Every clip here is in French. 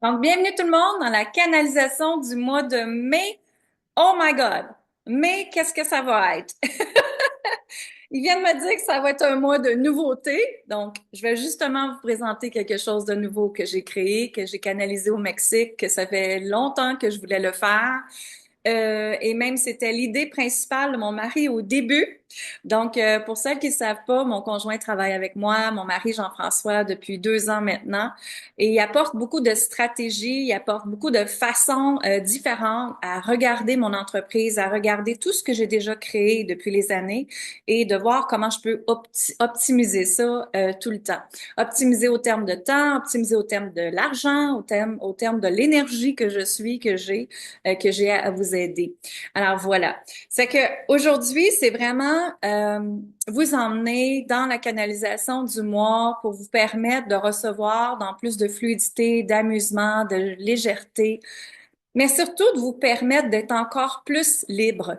Donc, bienvenue tout le monde dans la canalisation du mois de mai. Oh my God! Mai, qu'est-ce que ça va être? Ils viennent me dire que ça va être un mois de nouveautés. Donc, je vais justement vous présenter quelque chose de nouveau que j'ai créé, que j'ai canalisé au Mexique, que ça fait longtemps que je voulais le faire. Et même c'était l'idée principale de mon mari au début. Donc, pour celles qui ne savent pas, mon conjoint travaille avec moi, mon mari Jean-François, depuis 2 ans maintenant. Et il apporte beaucoup de stratégies, il apporte beaucoup de façons différentes à regarder mon entreprise, à regarder tout ce que j'ai déjà créé depuis les années et de voir comment je peux optimiser ça tout le temps. Optimiser au terme de temps, optimiser au terme de l'argent, au terme de l'énergie que je suis, que j'ai à vous aider. Alors voilà. C'est que aujourd'hui, c'est vraiment vous emmener dans la canalisation du mois pour vous permettre de recevoir dans plus de fluidité, d'amusement, de légèreté, mais surtout de vous permettre d'être encore plus libre.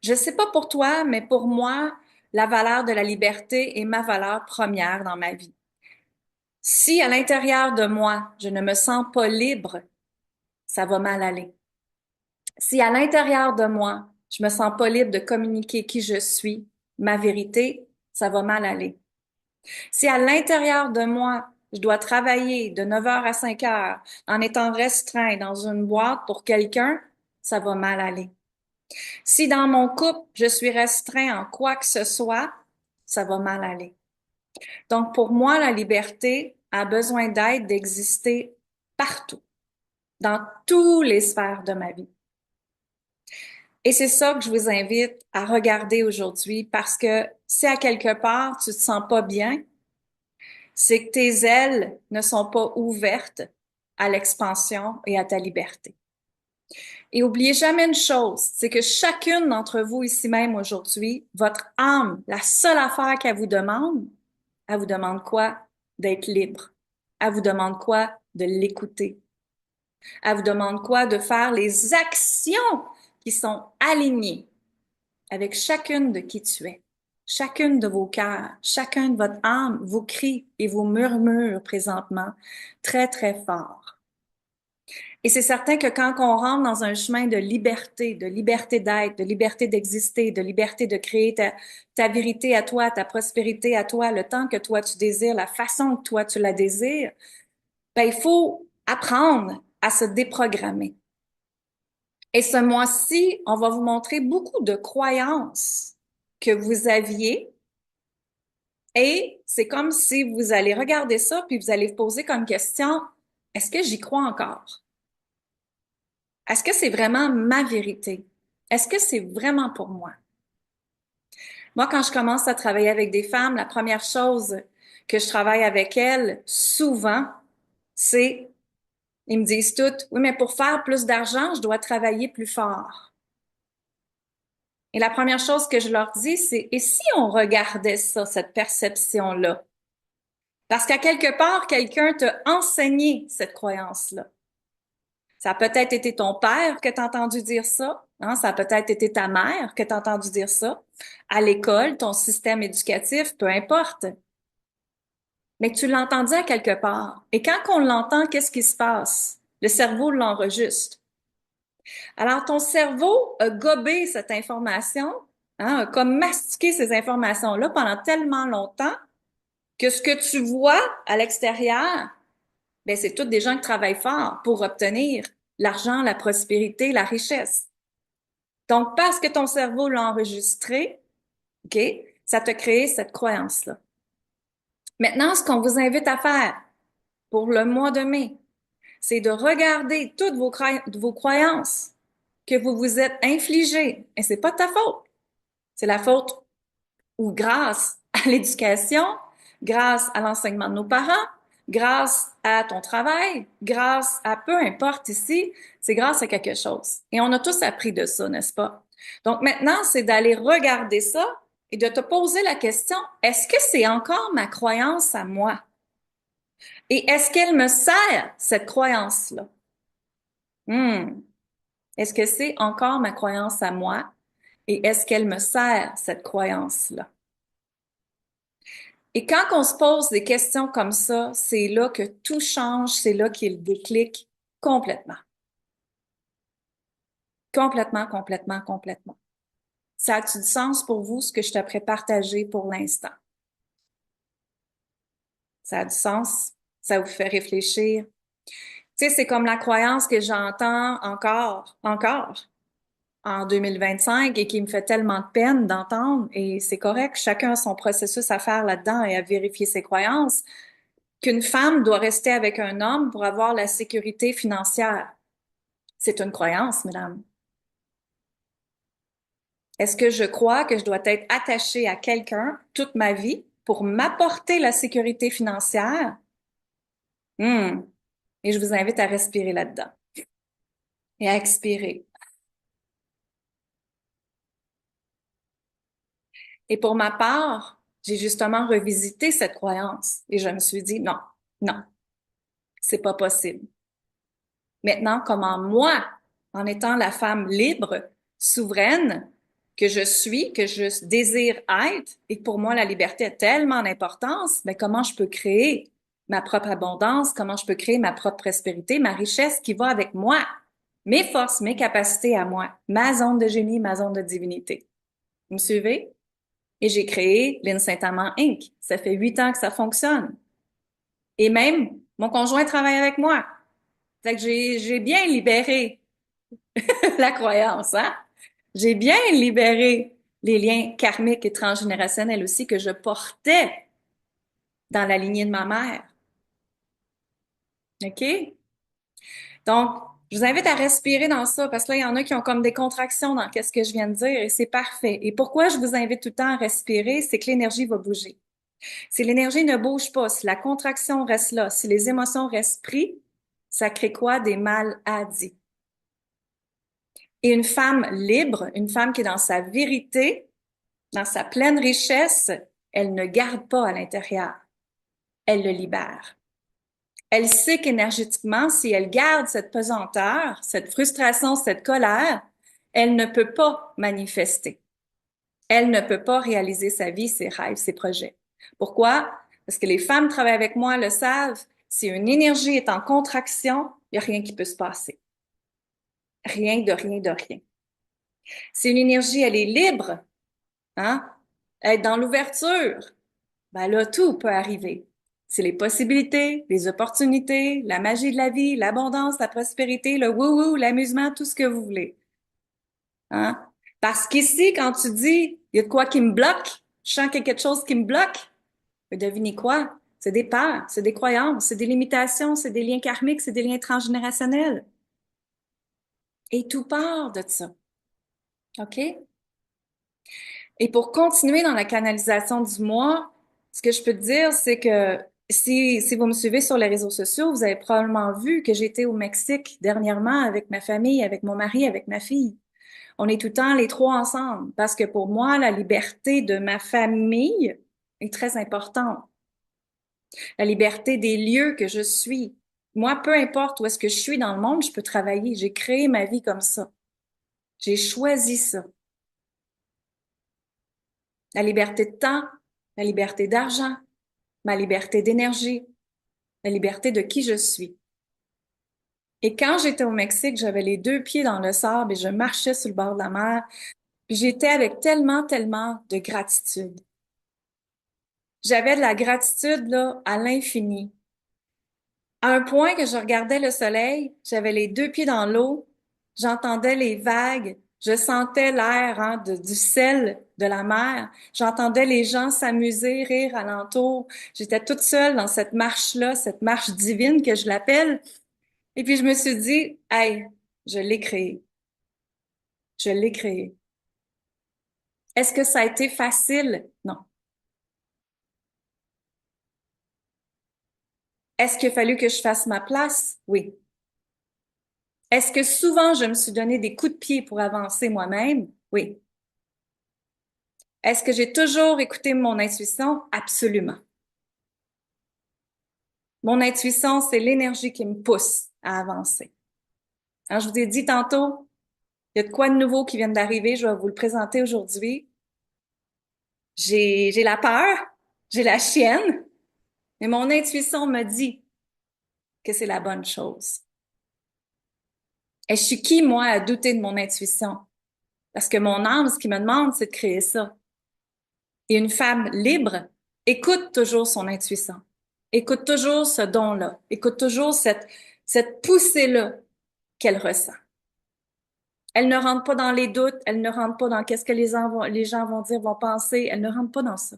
Je sais pas pour toi, mais pour moi, la valeur de la liberté est ma valeur première dans ma vie. Si à l'intérieur de moi, je ne me sens pas libre, ça va mal aller. Si à l'intérieur de moi, je me sens pas libre de communiquer qui je suis, ma vérité, ça va mal aller. Si à l'intérieur de moi, je dois travailler de 9 heures à 5 heures en étant restreint dans une boîte pour quelqu'un, ça va mal aller. Si dans mon couple, je suis restreint en quoi que ce soit, ça va mal aller. Donc pour moi, la liberté a besoin d'aide, d'exister partout, dans tous les sphères de ma vie. Et c'est ça que je vous invite à regarder aujourd'hui parce que si à quelque part tu te sens pas bien, c'est que tes ailes ne sont pas ouvertes à l'expansion et à ta liberté. Et oubliez jamais une chose, c'est que chacune d'entre vous ici même aujourd'hui, votre âme, la seule affaire elle vous demande quoi? D'être libre. Elle vous demande quoi? De l'écouter. Elle vous demande quoi? De faire les actions qui sont alignées avec chacune de qui tu es. Chacune de vos cœurs, chacun de votre âme vous crie et vous murmure présentement très, très fort. Et c'est certain que quand on rentre dans un chemin de liberté d'être, de liberté d'exister, de liberté de créer ta vérité à toi, ta prospérité à toi, le temps que toi tu désires, la façon que toi tu la désires, ben, il faut apprendre à se déprogrammer. Et ce mois-ci, on va vous montrer beaucoup de croyances que vous aviez et c'est comme si vous allez regarder ça puis vous allez vous poser comme question, est-ce que j'y crois encore? Est-ce que c'est vraiment ma vérité? Est-ce que c'est vraiment pour moi? Moi, quand je commence à travailler avec des femmes, la première chose que je travaille avec elles, souvent, c'est, ils me disent toutes, oui, mais pour faire plus d'argent, je dois travailler plus fort. Et la première chose que je leur dis, c'est, et si on regardait ça, cette perception-là? Parce qu'à quelque part, quelqu'un t'a enseigné cette croyance-là. Ça a peut-être été ton père que t'as entendu dire ça, hein? Ça a peut-être été ta mère que t'as entendu dire ça. À l'école, ton système éducatif, peu importe. Mais tu l'as entendu à quelque part. Et quand on l'entend, qu'est-ce qui se passe? Le cerveau l'enregistre. Alors, ton cerveau a gobé cette information, hein, a comme mastiqué ces informations-là pendant tellement longtemps que ce que tu vois à l'extérieur, ben, c'est toutes des gens qui travaillent fort pour obtenir l'argent, la prospérité, la richesse. Donc, parce que ton cerveau l'a enregistré, OK, ça t'a créé cette croyance-là. Maintenant, ce qu'on vous invite à faire pour le mois de mai, c'est de regarder toutes vos croyances que vous vous êtes infligées. Et c'est pas de ta faute. C'est la faute ou grâce à l'éducation, grâce à l'enseignement de nos parents, grâce à ton travail, grâce à peu importe ici, c'est grâce à quelque chose. Et on a tous appris de ça, n'est-ce pas? Donc maintenant, c'est d'aller regarder ça et de te poser la question, est-ce que c'est encore ma croyance à moi? Et est-ce qu'elle me sert, cette croyance-là? Hmm. Est-ce que c'est encore ma croyance à moi? Et est-ce qu'elle me sert, cette croyance-là? Et quand on se pose des questions comme ça, c'est là que tout change, c'est là qu'il y a le déclic. Complètement. Complètement, complètement, complètement. Ça a-tu du sens pour vous, ce que je t'ai partagé pour l'instant? Ça a du sens? Ça vous fait réfléchir? Tu sais, c'est comme la croyance que j'entends encore en 2025 et qui me fait tellement de peine d'entendre. Et c'est correct, chacun a son processus à faire là-dedans et à vérifier ses croyances, qu'une femme doit rester avec un homme pour avoir la sécurité financière. C'est une croyance, mesdames. Est-ce que je crois que je dois être attachée à quelqu'un toute ma vie pour m'apporter la sécurité financière? Hmm. Et je vous invite à respirer là-dedans et à expirer. Et pour ma part, j'ai justement revisité cette croyance et je me suis dit non, non, c'est pas possible. Maintenant, comment moi, en étant la femme libre, souveraine que je suis, que je désire être, et que pour moi la liberté a tellement d'importance, mais comment je peux créer ma propre abondance, comment je peux créer ma propre prospérité, ma richesse qui va avec moi, mes forces, mes capacités à moi, ma zone de génie, ma zone de divinité. Vous me suivez? Et j'ai créé Lynn Saint-Amand Inc. Ça fait 8 ans que ça fonctionne. Et même, mon conjoint travaille avec moi. Fait que j'ai bien libéré la croyance, hein? J'ai bien libéré les liens karmiques et transgénérationnels aussi que je portais dans la lignée de ma mère. OK? Donc, je vous invite à respirer dans ça parce que là, il y en a qui ont comme des contractions dans qu'est-ce que je viens de dire et c'est parfait. Et pourquoi je vous invite tout le temps à respirer, c'est que l'énergie va bouger. Si l'énergie ne bouge pas, si la contraction reste là, si les émotions restent prises, ça crée quoi? Des maladies. Et une femme libre, une femme qui est dans sa vérité, dans sa pleine richesse, elle ne garde pas à l'intérieur, elle le libère. Elle sait qu'énergétiquement, si elle garde cette pesanteur, cette frustration, cette colère, elle ne peut pas manifester. Elle ne peut pas réaliser sa vie, ses rêves, ses projets. Pourquoi? Parce que les femmes qui travaillent avec moi le savent. Si une énergie est en contraction, il n'y a rien qui peut se passer. Rien de rien de rien. Si une énergie, elle est libre, hein, être dans l'ouverture, ben là, tout peut arriver. C'est les possibilités, les opportunités, la magie de la vie, l'abondance, la prospérité, le wouhou, l'amusement, tout ce que vous voulez. Hein? Parce qu'ici, quand tu dis, il y a de quoi qui me bloque, je sens qu'il y a quelque chose qui me bloque, mais devinez quoi? C'est des peurs, c'est des croyances, c'est des limitations, c'est des liens karmiques, c'est des liens transgénérationnels. Et tout part de ça. OK? Et pour continuer dans la canalisation du mois, ce que je peux te dire, c'est que si vous me suivez sur les réseaux sociaux, vous avez probablement vu que j'étais au Mexique dernièrement avec ma famille, avec mon mari, avec ma fille. On est tout le temps les trois ensemble parce que pour moi, la liberté de ma famille est très importante. La liberté des lieux que je suis. Moi, peu importe où est-ce que je suis dans le monde, je peux travailler. J'ai créé ma vie comme ça. J'ai choisi ça. La liberté de temps, la liberté d'argent, ma liberté d'énergie, la liberté de qui je suis. Et quand j'étais au Mexique, j'avais les deux pieds dans le sable et je marchais sur le bord de la mer. Puis j'étais avec tellement, tellement de gratitude. J'avais de la gratitude là à l'infini. À un point que je regardais le soleil, j'avais les deux pieds dans l'eau, j'entendais les vagues, je sentais l'air du sel de la mer, j'entendais les gens s'amuser, rire alentour. J'étais toute seule dans cette marche-là, cette marche divine que je l'appelle. Et puis je me suis dit, hey, je l'ai créé, je l'ai créé. Est-ce que ça a été facile? Non. Est-ce qu'il a fallu que je fasse ma place? Oui. Est-ce que souvent je me suis donné des coups de pied pour avancer moi-même? Oui. Est-ce que j'ai toujours écouté mon intuition? Absolument. Mon intuition, c'est l'énergie qui me pousse à avancer. Alors, je vous ai dit tantôt, il y a de quoi de nouveau qui vient d'arriver, je vais vous le présenter aujourd'hui. J'ai la peur, j'ai la chienne, mais mon intuition me dit que c'est la bonne chose. Et je suis qui, moi, à douter de mon intuition? Parce que mon âme, ce qui me demande, c'est de créer ça. Et une femme libre écoute toujours son intuition. Écoute toujours ce don-là. Écoute toujours cette poussée-là qu'elle ressent. Elle ne rentre pas dans les doutes. Elle ne rentre pas dans qu'est-ce que les gens vont dire, vont penser. Elle ne rentre pas dans ça.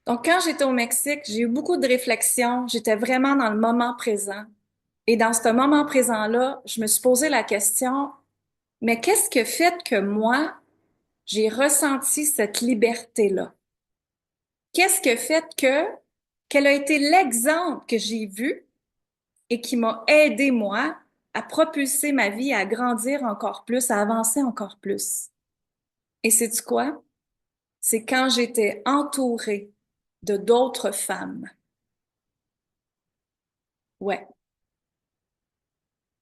Donc, quand j'étais au Mexique, j'ai eu beaucoup de réflexions. J'étais vraiment dans le moment présent. Et dans ce moment présent-là, je me suis posé la question, mais qu'est-ce que fait que moi, j'ai ressenti cette liberté-là? Qu'est-ce que fait qu'elle a été l'exemple que j'ai vu et qui m'a aidé, moi, à propulser ma vie, à grandir encore plus, à avancer encore plus? Et sais-tu quoi? C'est quand j'étais entourée de d'autres femmes. Ouais,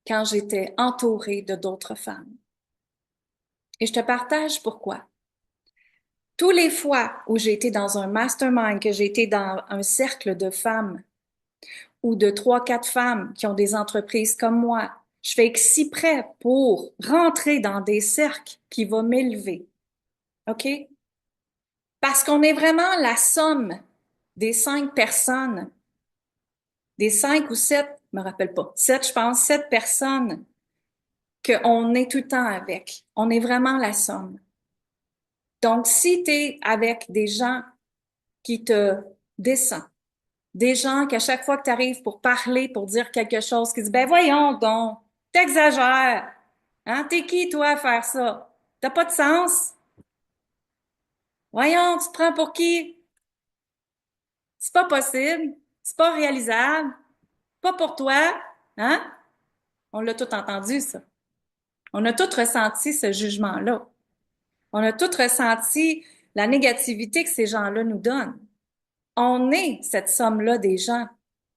quand j'étais entourée de d'autres femmes. Et je te partage pourquoi. Tous les fois où j'ai été dans un mastermind, que j'ai été dans un cercle de femmes ou de trois, quatre femmes qui ont des entreprises comme moi, je fais exprès pour rentrer dans des cercles qui vont m'élever. OK? Parce qu'on est vraiment la somme des 5 personnes, des 5 ou 7, je me rappelle pas, 7, je pense, 7 personnes qu'on est tout le temps avec. On est vraiment la somme. Donc, si tu es avec des gens qui te descendent, des gens qu'à chaque fois que tu arrives pour parler, pour dire quelque chose, qui disent, ben voyons donc, t'exagères. Hein? T'es qui, toi, à faire ça? T'as pas de sens. Voyons, tu te prends pour qui? C'est pas possible. C'est pas réalisable. Pas pour toi. Hein? On l'a tout entendu, ça. On a tout ressenti ce jugement-là. On a tout ressenti la négativité que ces gens-là nous donnent. On est cette somme-là des gens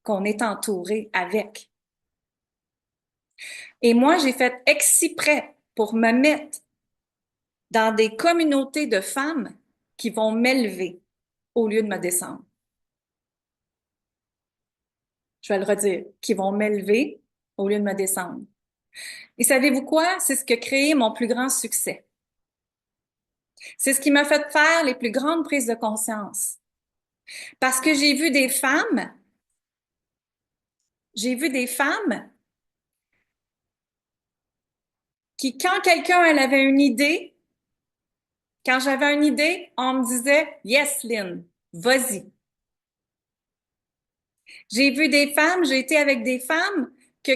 qu'on est entouré avec. Et moi, j'ai fait exprès pour me mettre dans des communautés de femmes qui vont m'élever au lieu de me descendre. Je vais le redire, qui vont m'élever au lieu de me descendre. Et savez-vous quoi? C'est ce qui a créé mon plus grand succès. C'est ce qui m'a fait faire les plus grandes prises de conscience. Parce que j'ai vu des femmes qui, quand quelqu'un elle avait une idée, quand j'avais une idée, on me disait, Yes, Lynn, vas-y. J'ai vu des femmes, j'ai été avec des femmes que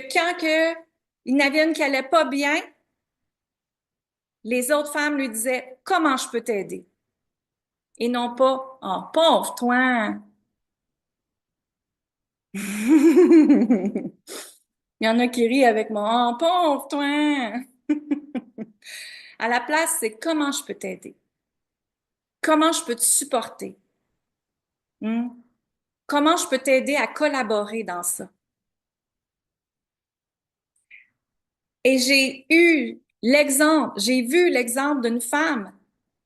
il y en avait une qui allait pas bien, les autres femmes lui disaient, comment je peux t'aider? Et non pas, oh, pauvre toi. Il y en a qui rient avec moi, oh, pauvre toi. À la place, c'est comment je peux t'aider? Comment je peux te supporter? Hmm? Comment je peux t'aider à collaborer dans ça? Et j'ai vu l'exemple d'une femme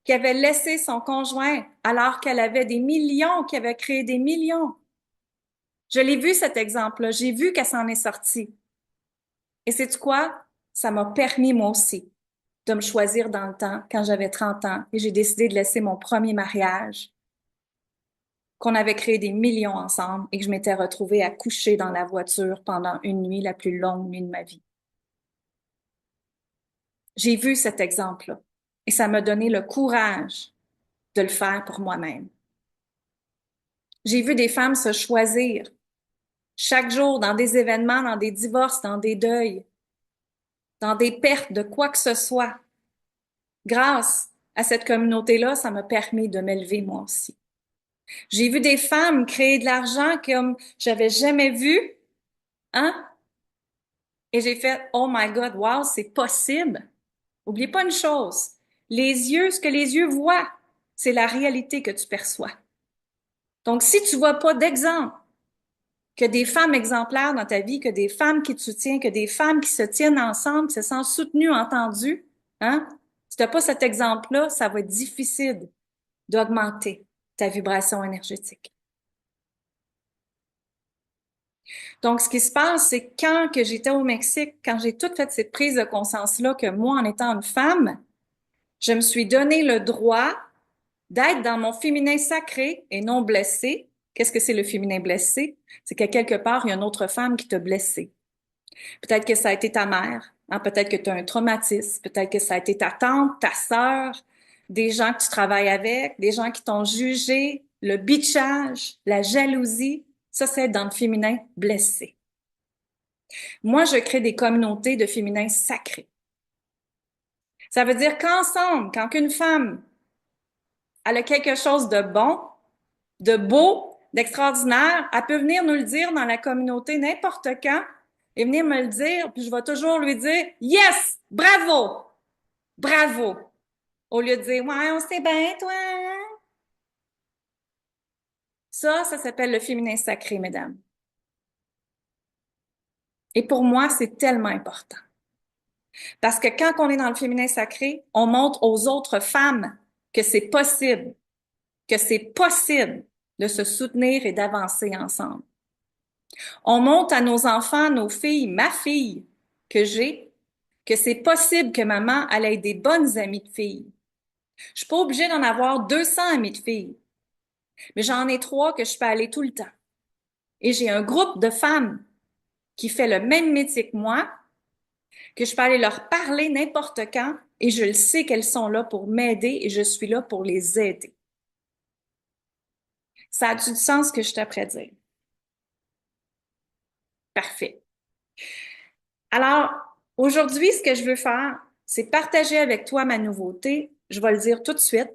qui avait laissé son conjoint alors qu'elle avait des millions, qui avait créé des millions. Je l'ai vu cet exemple-là. J'ai vu qu'elle s'en est sortie. Et sais-tu quoi? Ça m'a permis, moi aussi, de me choisir dans le temps, quand j'avais 30 ans, et j'ai décidé de laisser mon premier mariage, qu'on avait créé des millions ensemble et que je m'étais retrouvée à coucher dans la voiture pendant une nuit, la plus longue nuit de ma vie. J'ai vu cet exemple-là et ça m'a donné le courage de le faire pour moi-même. J'ai vu des femmes se choisir chaque jour dans des événements, dans des divorces, dans des deuils, dans des pertes de quoi que ce soit. Grâce à cette communauté-là, ça m'a permis de m'élever moi aussi. J'ai vu des femmes créer de l'argent comme j'avais jamais vu, hein? Et j'ai fait, oh my God, wow, c'est possible. Oubliez pas une chose. Les yeux, ce que les yeux voient, c'est la réalité que tu perçois. Donc, si tu vois pas d'exemple, que des femmes exemplaires dans ta vie, que des femmes qui te soutiennent, que des femmes qui se tiennent ensemble, qui se sentent soutenues, entendues, hein? Si tu n'as pas cet exemple-là, ça va être difficile d'augmenter ta vibration énergétique. Donc, ce qui se passe, c'est que quand que j'étais au Mexique, quand j'ai toute fait cette prise de conscience-là, que moi, en étant une femme, je me suis donné le droit d'être dans mon féminin sacré et non blessé. Qu'est-ce que c'est le féminin blessé? C'est qu'à quelque part, il y a une autre femme qui t'a blessé. Peut-être que ça a été ta mère, hein, peut-être que tu as un traumatisme, peut-être que ça a été ta tante, ta sœur, des gens que tu travailles avec, des gens qui t'ont jugé, le bitchage, la jalousie. Ça, c'est être dans le féminin blessé. Moi, je crée des communautés de féminin sacré. Ça veut dire qu'ensemble, quand une femme elle a quelque chose de bon, de beau, d'extraordinaire, elle peut venir nous le dire dans la communauté n'importe quand et venir me le dire, puis je vais toujours lui dire yes, bravo, bravo, au lieu de dire ouais, on sait bien, toi. Ça s'appelle le féminin sacré, mesdames. Et pour moi, c'est tellement important. Parce que quand on est dans le féminin sacré, on montre aux autres femmes que c'est possible de se soutenir et d'avancer ensemble. On montre à nos enfants, nos filles, ma fille que j'ai, que c'est possible que maman elle ait des bonnes amies de filles. Je suis pas obligée d'en avoir 200 amies de filles, mais j'en ai trois que je peux aller tout le temps. Et j'ai un groupe de femmes qui fait le même métier que moi, que je peux aller leur parler n'importe quand et je le sais qu'elles sont là pour m'aider et je suis là pour les aider. Ça a du sens ce que je t'apprends à dire? Parfait. Alors, aujourd'hui, ce que je veux faire, c'est partager avec toi ma nouveauté. Je vais le dire tout de suite.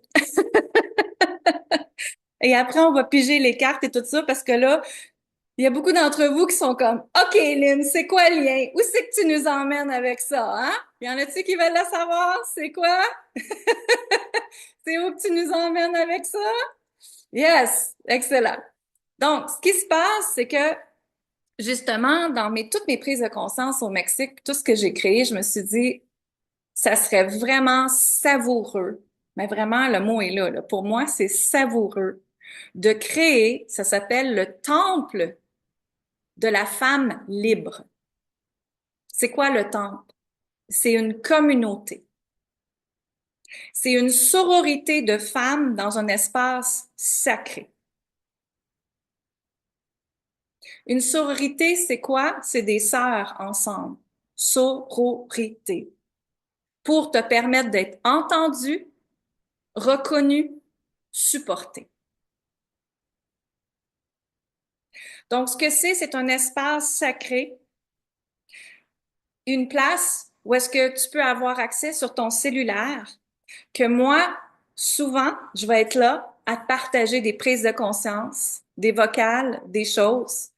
Et après, on va piger les cartes et tout ça parce que là, il y a beaucoup d'entre vous qui sont comme, OK, Lynn, c'est quoi le lien? Où c'est que tu nous emmènes avec ça, hein? Il y en a-tu qui veulent le savoir? C'est quoi? C'est où que tu nous emmènes avec ça? Yes, excellent. Donc, ce qui se passe, c'est que justement, dans toutes mes prises de conscience au Mexique, tout ce que j'ai créé, je me suis dit, ça serait vraiment savoureux. Mais vraiment, le mot est là, là. Pour moi, c'est savoureux de créer, ça s'appelle le temple de la femme libre. C'est quoi le temple? C'est une communauté. C'est une sororité de femmes dans un espace sacré. Une sororité, c'est quoi? C'est des sœurs ensemble. Sororité. Pour te permettre d'être entendu, reconnu, supporté. Donc, ce que c'est un espace sacré, une place où est-ce que tu peux avoir accès sur ton cellulaire, que moi, souvent, je vais être là à te partager des prises de conscience, des vocales, des choses.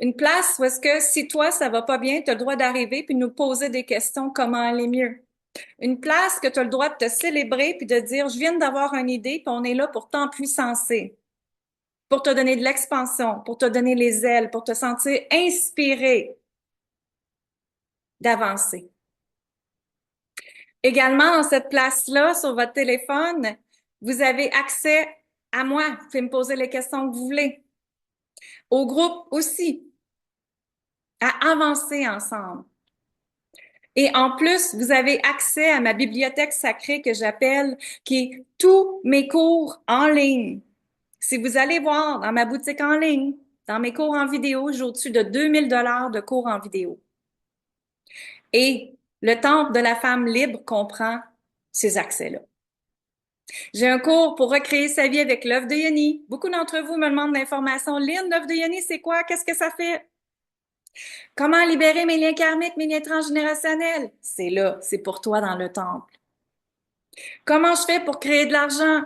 Une place où est-ce que si toi, ça va pas bien, tu as le droit d'arriver puis nous poser des questions, comment aller mieux. Une place que tu as le droit de te célébrer puis de dire, je viens d'avoir une idée puis on est là pour t'empuissancer, pour te donner de l'expansion, pour te donner les ailes, pour te sentir inspiré d'avancer. Également, dans cette place-là, sur votre téléphone, vous avez accès à moi. Vous pouvez me poser les questions que vous voulez. Au groupe aussi, à avancer ensemble. Et en plus, vous avez accès à ma bibliothèque sacrée que j'appelle, qui est tous mes cours en ligne. Si vous allez voir dans ma boutique en ligne, dans mes cours en vidéo, j'ai au-dessus de 2000 $ de cours en vidéo. Et le temple de la femme libre comprend ces accès-là. J'ai un cours pour recréer sa vie avec l'œuvre de Yoni. Beaucoup d'entre vous me demandent l'information. Lynn, l'œuvre de Yoni, c'est quoi? Qu'est-ce que ça fait? Comment libérer mes liens karmiques, mes liens transgénérationnels? C'est là, c'est pour toi dans le temple. Comment je fais pour créer de l'argent?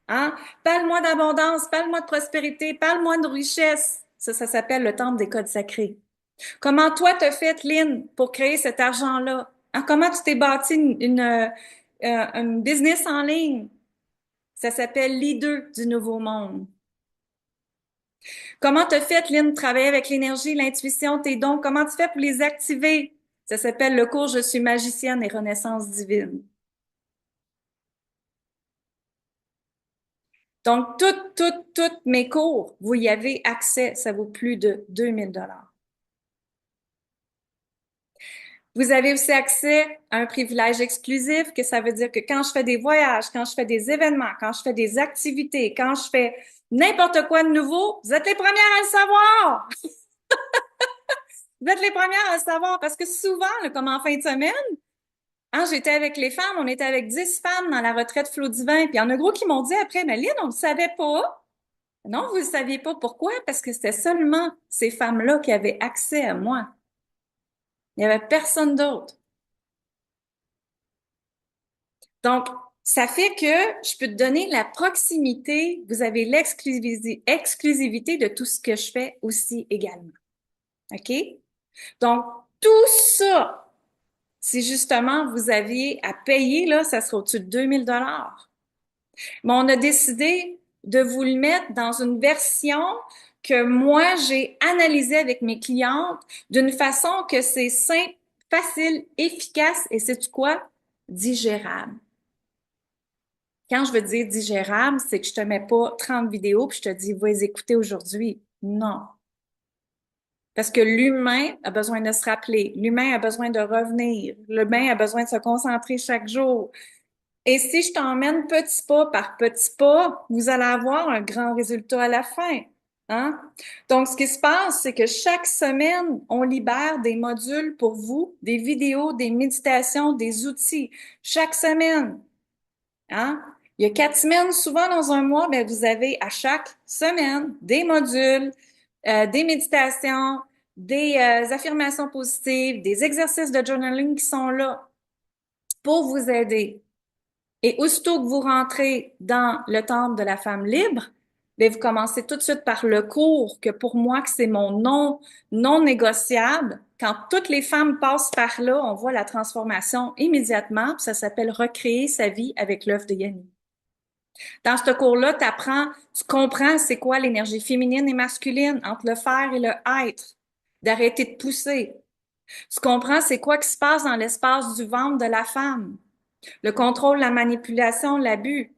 Hein? Parle-moi d'abondance, parle-moi de prospérité, parle-moi de richesse. Ça s'appelle le temple des codes sacrés. Comment toi t'as fait, Lynn, pour créer cet argent-là? Hein? Comment tu t'es bâti une business en ligne? Ça s'appelle Leader du Nouveau Monde. Comment t'as fait, Lynn, de travailler avec l'énergie, l'intuition, tes dons? Comment tu fais pour les activer? Ça s'appelle le cours Je suis magicienne et renaissance divine. Donc, toutes mes cours, vous y avez accès. Ça vaut plus de 2000 $. Vous avez aussi accès à un privilège exclusif, que ça veut dire que quand je fais des voyages, quand je fais des événements, quand je fais des activités, quand je fais n'importe quoi de nouveau, vous êtes les premières à le savoir. Vous êtes les premières à le savoir parce que souvent, là, comme en fin de semaine, hein, j'étais avec les femmes, on était avec 10 femmes dans la retraite Flot Divin, puis il y en a gros qui m'ont dit après, mais Lynn, on ne le savait pas. Non, vous ne saviez pas pourquoi? Parce que c'était seulement ces femmes-là qui avaient accès à moi. Il n'y avait personne d'autre. Donc, ça fait que je peux te donner la proximité, vous avez l'exclusivité de tout ce que je fais aussi également. OK? Donc, tout ça, si justement vous aviez à payer, là, ça serait au-dessus de 2000 dollars. Mais on a décidé de vous le mettre dans une version que moi, j'ai analysée avec mes clientes d'une façon que c'est simple, facile, efficace et c'est quoi? Digérable. Quand je veux dire digérable, c'est que je te mets pas 30 vidéos puis je te dis, va les écouter aujourd'hui. Non. Parce que l'humain a besoin de se rappeler. L'humain a besoin de revenir. L'humain a besoin de se concentrer chaque jour. Et si je t'emmène petit pas par petit pas, vous allez avoir un grand résultat à la fin. Hein? Donc, ce qui se passe, c'est que chaque semaine, on libère des modules pour vous, des vidéos, des méditations, des outils. Chaque semaine. Hein? Il y a 4 semaines, souvent dans un mois, ben, vous avez à chaque semaine des modules, des méditations, des affirmations positives, des exercices de journaling qui sont là pour vous aider. Et aussitôt que vous rentrez dans le temple de la femme libre, ben, vous commencez tout de suite par le cours que pour moi, que c'est mon non négociable. Quand toutes les femmes passent par là, on voit la transformation immédiatement. Puis ça s'appelle recréer sa vie avec l'œuvre de Yanni. Dans ce cours-là, tu comprends c'est quoi l'énergie féminine et masculine entre le faire et le être, d'arrêter de pousser. Tu comprends c'est quoi qui se passe dans l'espace du ventre de la femme, le contrôle, la manipulation, l'abus,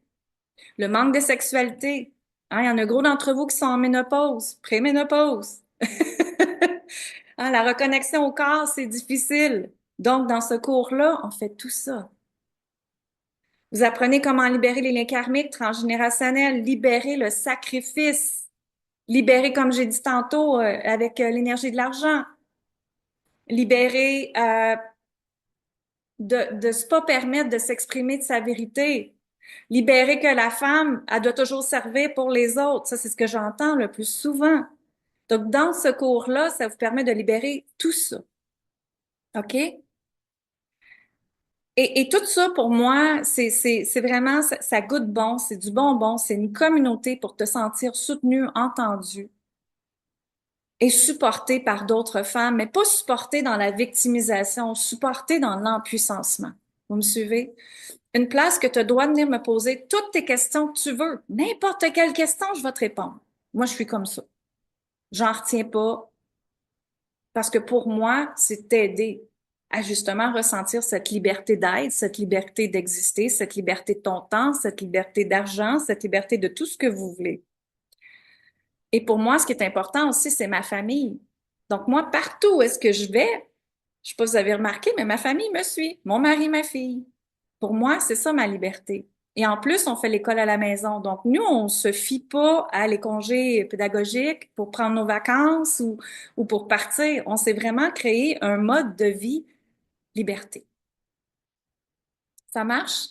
le manque de sexualité. Hein, il y en a gros d'entre vous qui sont en ménopause, préménopause. Hein, la reconnexion au corps, c'est difficile. Donc, dans ce cours-là, on fait tout ça. Vous apprenez comment libérer les liens karmiques transgénérationnels, libérer le sacrifice, libérer, comme j'ai dit tantôt, avec l'énergie de l'argent, libérer de se pas permettre de s'exprimer de sa vérité, libérer que la femme, elle doit toujours servir pour les autres. Ça, c'est ce que j'entends le plus souvent. Donc, dans ce cours-là, ça vous permet de libérer tout ça. OK? Et tout ça, pour moi, c'est vraiment, ça goûte bon, c'est du bonbon, c'est une communauté pour te sentir soutenu, entendu et supporté par d'autres femmes, mais pas supporté dans la victimisation, supporté dans l'empuissancement. Vous me suivez? Une place que tu dois venir me poser toutes tes questions que tu veux. N'importe quelle question, je vais te répondre. Moi, je suis comme ça. J'en retiens pas parce que pour moi, c'est t'aider à justement ressentir cette liberté d'être, cette liberté d'exister, cette liberté de ton temps, cette liberté d'argent, cette liberté de tout ce que vous voulez. Et pour moi, ce qui est important aussi, c'est ma famille. Donc moi, partout où est-ce que je vais, je sais pas si vous avez remarqué, mais ma famille me suit, mon mari, ma fille. Pour moi, c'est ça ma liberté. Et en plus, on fait l'école à la maison. Donc nous, on se fie pas à les congés pédagogiques pour prendre nos vacances ou pour partir. On s'est vraiment créé un mode de vie liberté. Ça marche?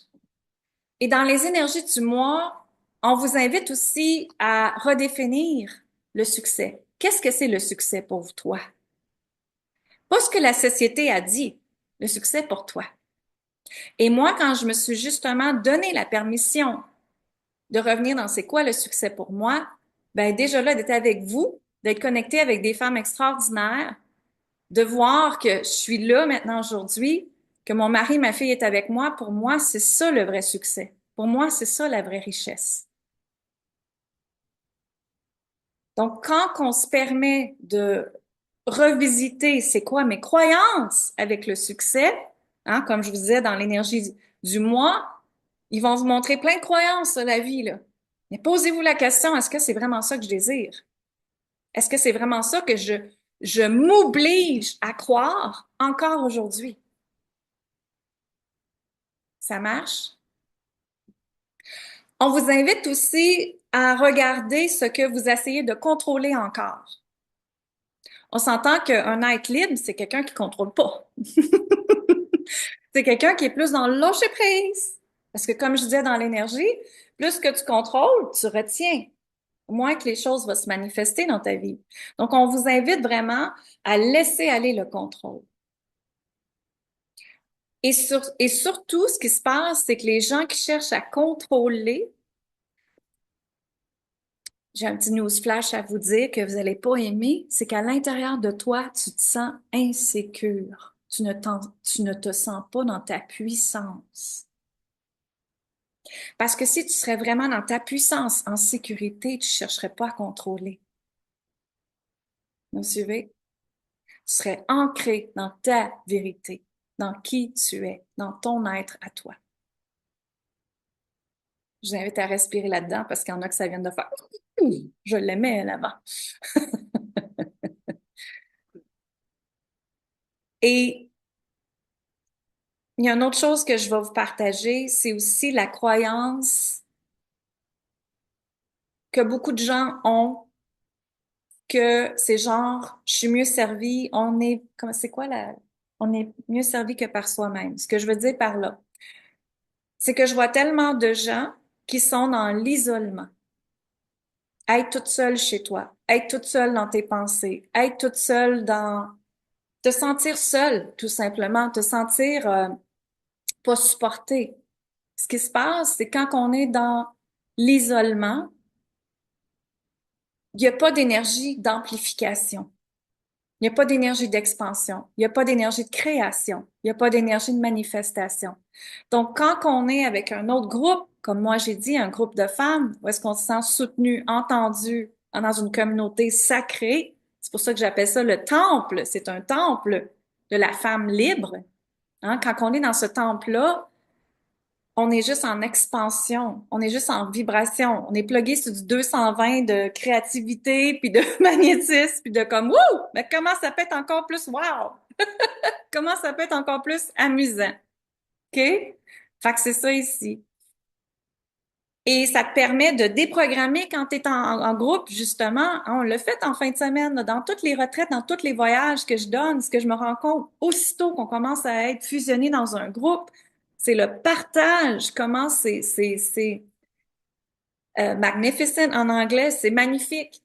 Et dans les énergies du mois, on vous invite aussi à redéfinir le succès. Qu'est-ce que c'est le succès pour toi? Pas ce que la société a dit, le succès pour toi. Et moi, quand je me suis justement donné la permission de revenir dans c'est quoi le succès pour moi, ben déjà là, d'être avec vous, d'être connecté avec des femmes extraordinaires, de voir que je suis là maintenant aujourd'hui, que mon mari, ma fille est avec moi, c'est ça le vrai succès. Pour moi, c'est ça la vraie richesse. Donc, quand on se permet de revisiter c'est quoi mes croyances avec le succès, hein, comme je vous disais dans l'énergie du mois, ils vont vous montrer plein de croyances sur la vie, là. Mais posez-vous la question, est-ce que c'est vraiment ça que je désire? Est-ce que c'est vraiment ça que Je m'oblige à croire encore aujourd'hui. Ça marche? On vous invite aussi à regarder ce que vous essayez de contrôler encore. On s'entend qu'un être libre, c'est quelqu'un qui contrôle pas. C'est quelqu'un qui est plus dans le lâcher prise. Parce que comme je disais dans l'énergie, plus que tu contrôles, tu retiens. Moins que les choses vont se manifester dans ta vie. Donc, on vous invite vraiment à laisser aller le contrôle. Et surtout, ce qui se passe, c'est que les gens qui cherchent à contrôler, j'ai un petit news flash à vous dire que vous n'allez pas aimer, c'est qu'à l'intérieur de toi, tu te sens insécure. Tu ne te sens pas dans ta puissance. Parce que si tu serais vraiment dans ta puissance, en sécurité, tu ne chercherais pas à contrôler. Vous suivez? Tu serais ancré dans ta vérité, dans qui tu es, dans ton être à toi. Je vous invite à respirer là-dedans parce qu'il y en a que ça vient de faire. Je l'aimais là-bas. Et il y a une autre chose que je vais vous partager, c'est aussi la croyance que beaucoup de gens ont que c'est genre, je suis mieux servi, c'est quoi on est mieux servi que par soi-même. Ce que je veux dire par là, c'est que je vois tellement de gens qui sont dans l'isolement. Être toute seule chez toi, être toute seule dans tes pensées, être toute seule dans te sentir seule, tout simplement, te sentir pas supportée. Ce qui se passe, c'est quand on est dans l'isolement, il n'y a pas d'énergie d'amplification. Il n'y a pas d'énergie d'expansion. Il n'y a pas d'énergie de création. Il n'y a pas d'énergie de manifestation. Donc, quand on est avec un autre groupe, comme moi j'ai dit, un groupe de femmes, où est-ce qu'on se sent soutenu, entendu dans une communauté sacrée, c'est pour ça que j'appelle ça le temple. C'est un temple de la femme libre. Hein? Quand on est dans ce temple-là, on est juste en expansion, on est juste en vibration, on est plugué sur du 220 de créativité, puis de magnétisme, puis de comme, wouh, mais comment ça peut être encore plus wow? Comment ça peut être encore plus amusant? OK? Fait que c'est ça ici. Et ça te permet de déprogrammer quand tu es en groupe, justement. Hein, on l'a fait en fin de semaine, là, dans toutes les retraites, dans tous les voyages que je donne, ce que je me rends compte, aussitôt qu'on commence à être fusionné dans un groupe, c'est le partage, comment c'est magnificent en anglais, c'est magnifique.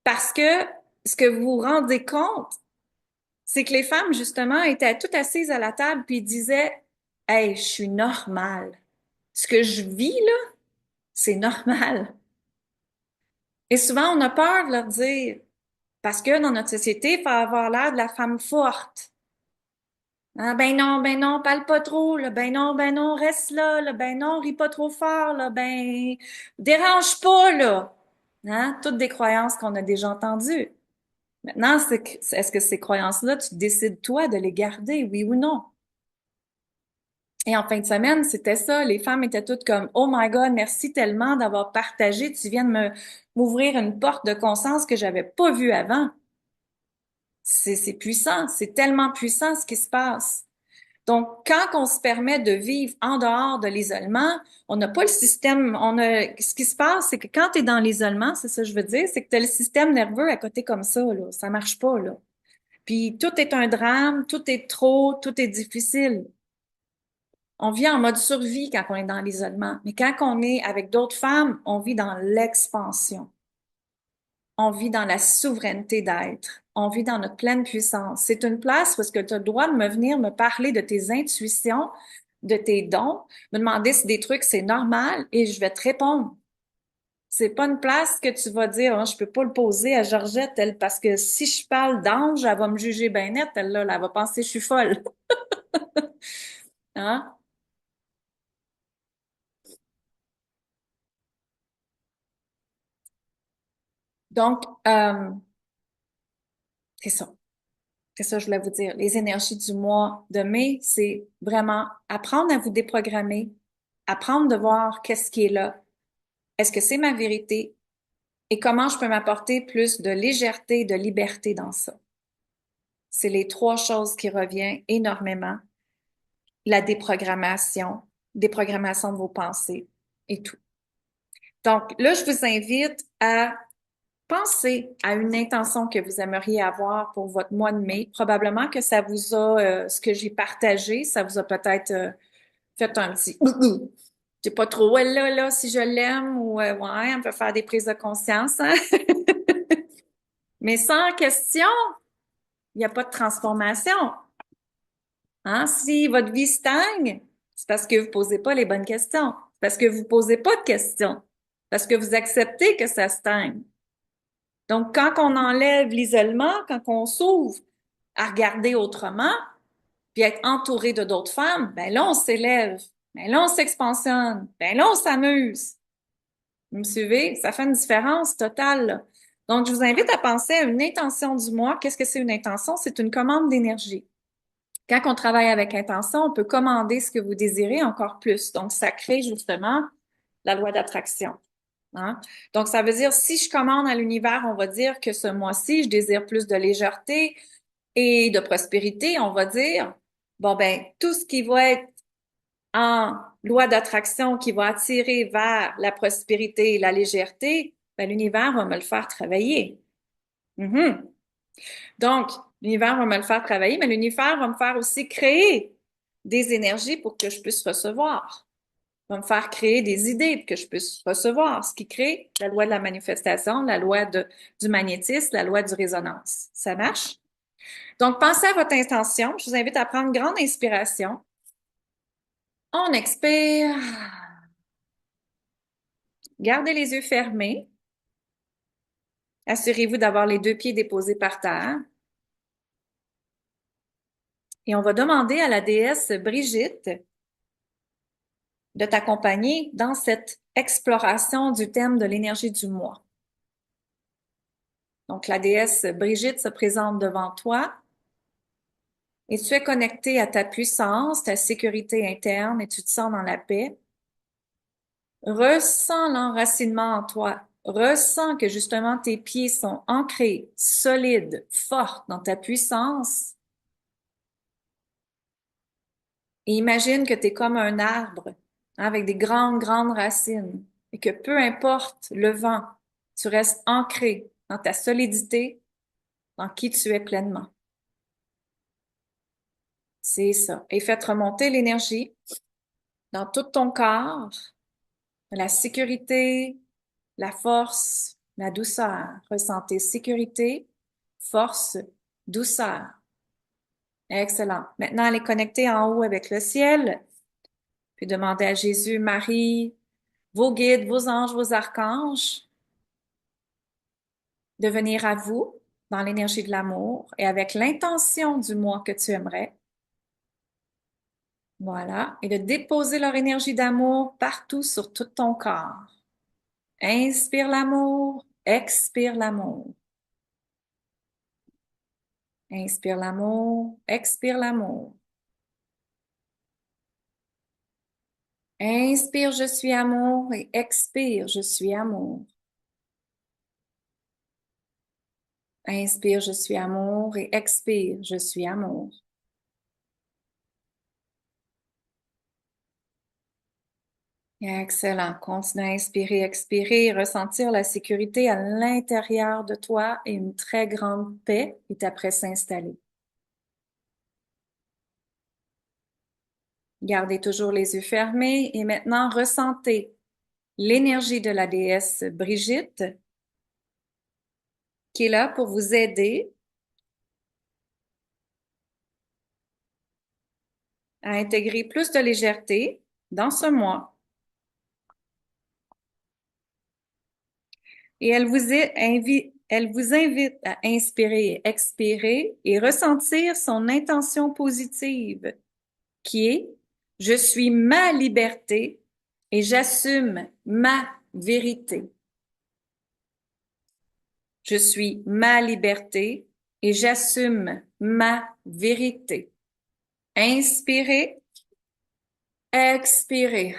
Parce que ce que vous vous rendez compte, c'est que les femmes, justement, étaient toutes assises à la table puis disaient, hey, je suis normale. Ce que je vis, là, c'est normal. Et souvent, on a peur de leur dire, parce que dans notre société, il faut avoir l'air de la femme forte. Ah, ben non, parle pas trop, là. Ben non, reste là, là. Ben non, ris pas trop fort, là. Ben, dérange pas, là. Hein? Toutes des croyances qu'on a déjà entendues. Maintenant, est-ce que ces croyances-là, tu décides toi de les garder, oui ou non? Et en fin de semaine, c'était ça. Les femmes étaient toutes comme, oh my God, merci tellement d'avoir partagé. Tu viens de m'ouvrir une porte de conscience que j'avais pas vue avant. C'est puissant. C'est tellement puissant ce qui se passe. Donc, quand on se permet de vivre en dehors de l'isolement, on n'a pas le système, ce qui se passe, c'est que quand tu es dans l'isolement, c'est ça que je veux dire, c'est que tu as le système nerveux à côté comme ça, là. Ça marche pas, là. Puis tout est un drame, tout est trop, tout est difficile. On vit en mode survie quand on est dans l'isolement. Mais quand on est avec d'autres femmes, on vit dans l'expansion. On vit dans la souveraineté d'être. On vit dans notre pleine puissance. C'est une place où est-ce que tu as le droit de me venir me parler de tes intuitions, de tes dons, me demander si des trucs c'est normal et je vais te répondre. C'est pas une place que tu vas dire, oh, je peux pas le poser à Georgette, elle, parce que si je parle d'ange, elle va me juger bien net, elle, là, elle va penser que je suis folle. Hein? Donc, c'est ça. C'est ça, que je voulais vous dire. Les énergies du mois de mai, c'est vraiment apprendre à vous déprogrammer, apprendre de voir qu'est-ce qui est là. Est-ce que c'est ma vérité? et comment je peux m'apporter plus de légèreté, de liberté dans ça. C'est les trois choses qui reviennent énormément. La déprogrammation de vos pensées et tout. Donc là, je vous invite à penser à une intention que vous aimeriez avoir pour votre mois de mai. Probablement que ça vous a, ce que j'ai partagé, ça vous a peut-être fait un petit je sais pas trop, ouais, là, si je l'aime ou ouais, on peut faire des prises de conscience, hein? Mais sans question, il n'y a pas de transformation. Hein? Si votre vie stagne, c'est parce que vous posez pas les bonnes questions. C'est parce que vous posez pas de questions. Parce que vous acceptez que ça stagne. Donc, quand on enlève l'isolement, quand on s'ouvre à regarder autrement, puis être entouré de d'autres femmes, ben là, on s'élève. Ben là, on s'expansionne. Ben là, on s'amuse. Vous me suivez? Ça fait une différence totale, là. Donc, je vous invite à penser à une intention du mois. Qu'est-ce que c'est une intention? C'est une commande d'énergie. Quand on travaille avec intention, on peut commander ce que vous désirez encore plus. Donc, ça crée justement la loi d'attraction. Hein? Donc, ça veut dire, si je commande à l'univers, on va dire que ce mois-ci, je désire plus de légèreté et de prospérité. On va dire, bon, ben, tout ce qui va être en loi d'attraction, qui va attirer vers la prospérité et la légèreté, ben, l'univers va me le faire travailler. Mhm. Donc, l'univers va me le faire travailler, mais l'univers va me faire aussi créer des énergies pour que je puisse recevoir. Va me faire créer des idées pour que je puisse recevoir, ce qui crée la loi de la manifestation, la loi du magnétisme, la loi du résonance. Ça marche? Donc, pensez à votre intention. Je vous invite à prendre une grande inspiration. On expire. Gardez les yeux fermés. Assurez-vous d'avoir les deux pieds déposés par terre. Et on va demander à la déesse Brigitte de t'accompagner dans cette exploration du thème de l'énergie du mois. Donc, la déesse Brigitte se présente devant toi et tu es connecté à ta puissance, ta sécurité interne et tu te sens dans la paix. Ressens l'enracinement en toi. Ressens que justement tes pieds sont ancrés, solides, forts dans ta puissance. Et imagine que tu es comme un arbre hein, avec des grandes, grandes racines et que peu importe le vent, tu restes ancré dans ta solidité, dans qui tu es pleinement. C'est ça. Et faites remonter l'énergie dans tout ton corps, la sécurité, la force, la douceur. Ressentez sécurité, force, douceur. Excellent. Maintenant, allez connecter en haut avec le ciel, puis demandez à Jésus, Marie, vos guides, vos anges, vos archanges, de venir à vous dans l'énergie de l'amour et avec l'intention du moi que tu aimerais. Voilà. Et de déposer leur énergie d'amour partout sur tout ton corps. Inspire l'amour, expire l'amour. Inspire l'amour, expire l'amour. Inspire, je suis amour et expire, je suis amour. Inspire, je suis amour et expire, je suis amour. Excellent. Continue à inspirer, expirer, ressentir la sécurité à l'intérieur de toi et une très grande paix est après s'installer. Gardez toujours les yeux fermés et maintenant ressentez l'énergie de la déesse Brigitte qui est là pour vous aider à intégrer plus de légèreté dans ce mois. Et elle vous invite à inspirer et expirer et ressentir son intention positive qui est je suis ma liberté et j'assume ma vérité. Je suis ma liberté et j'assume ma vérité. Inspirez, expirez.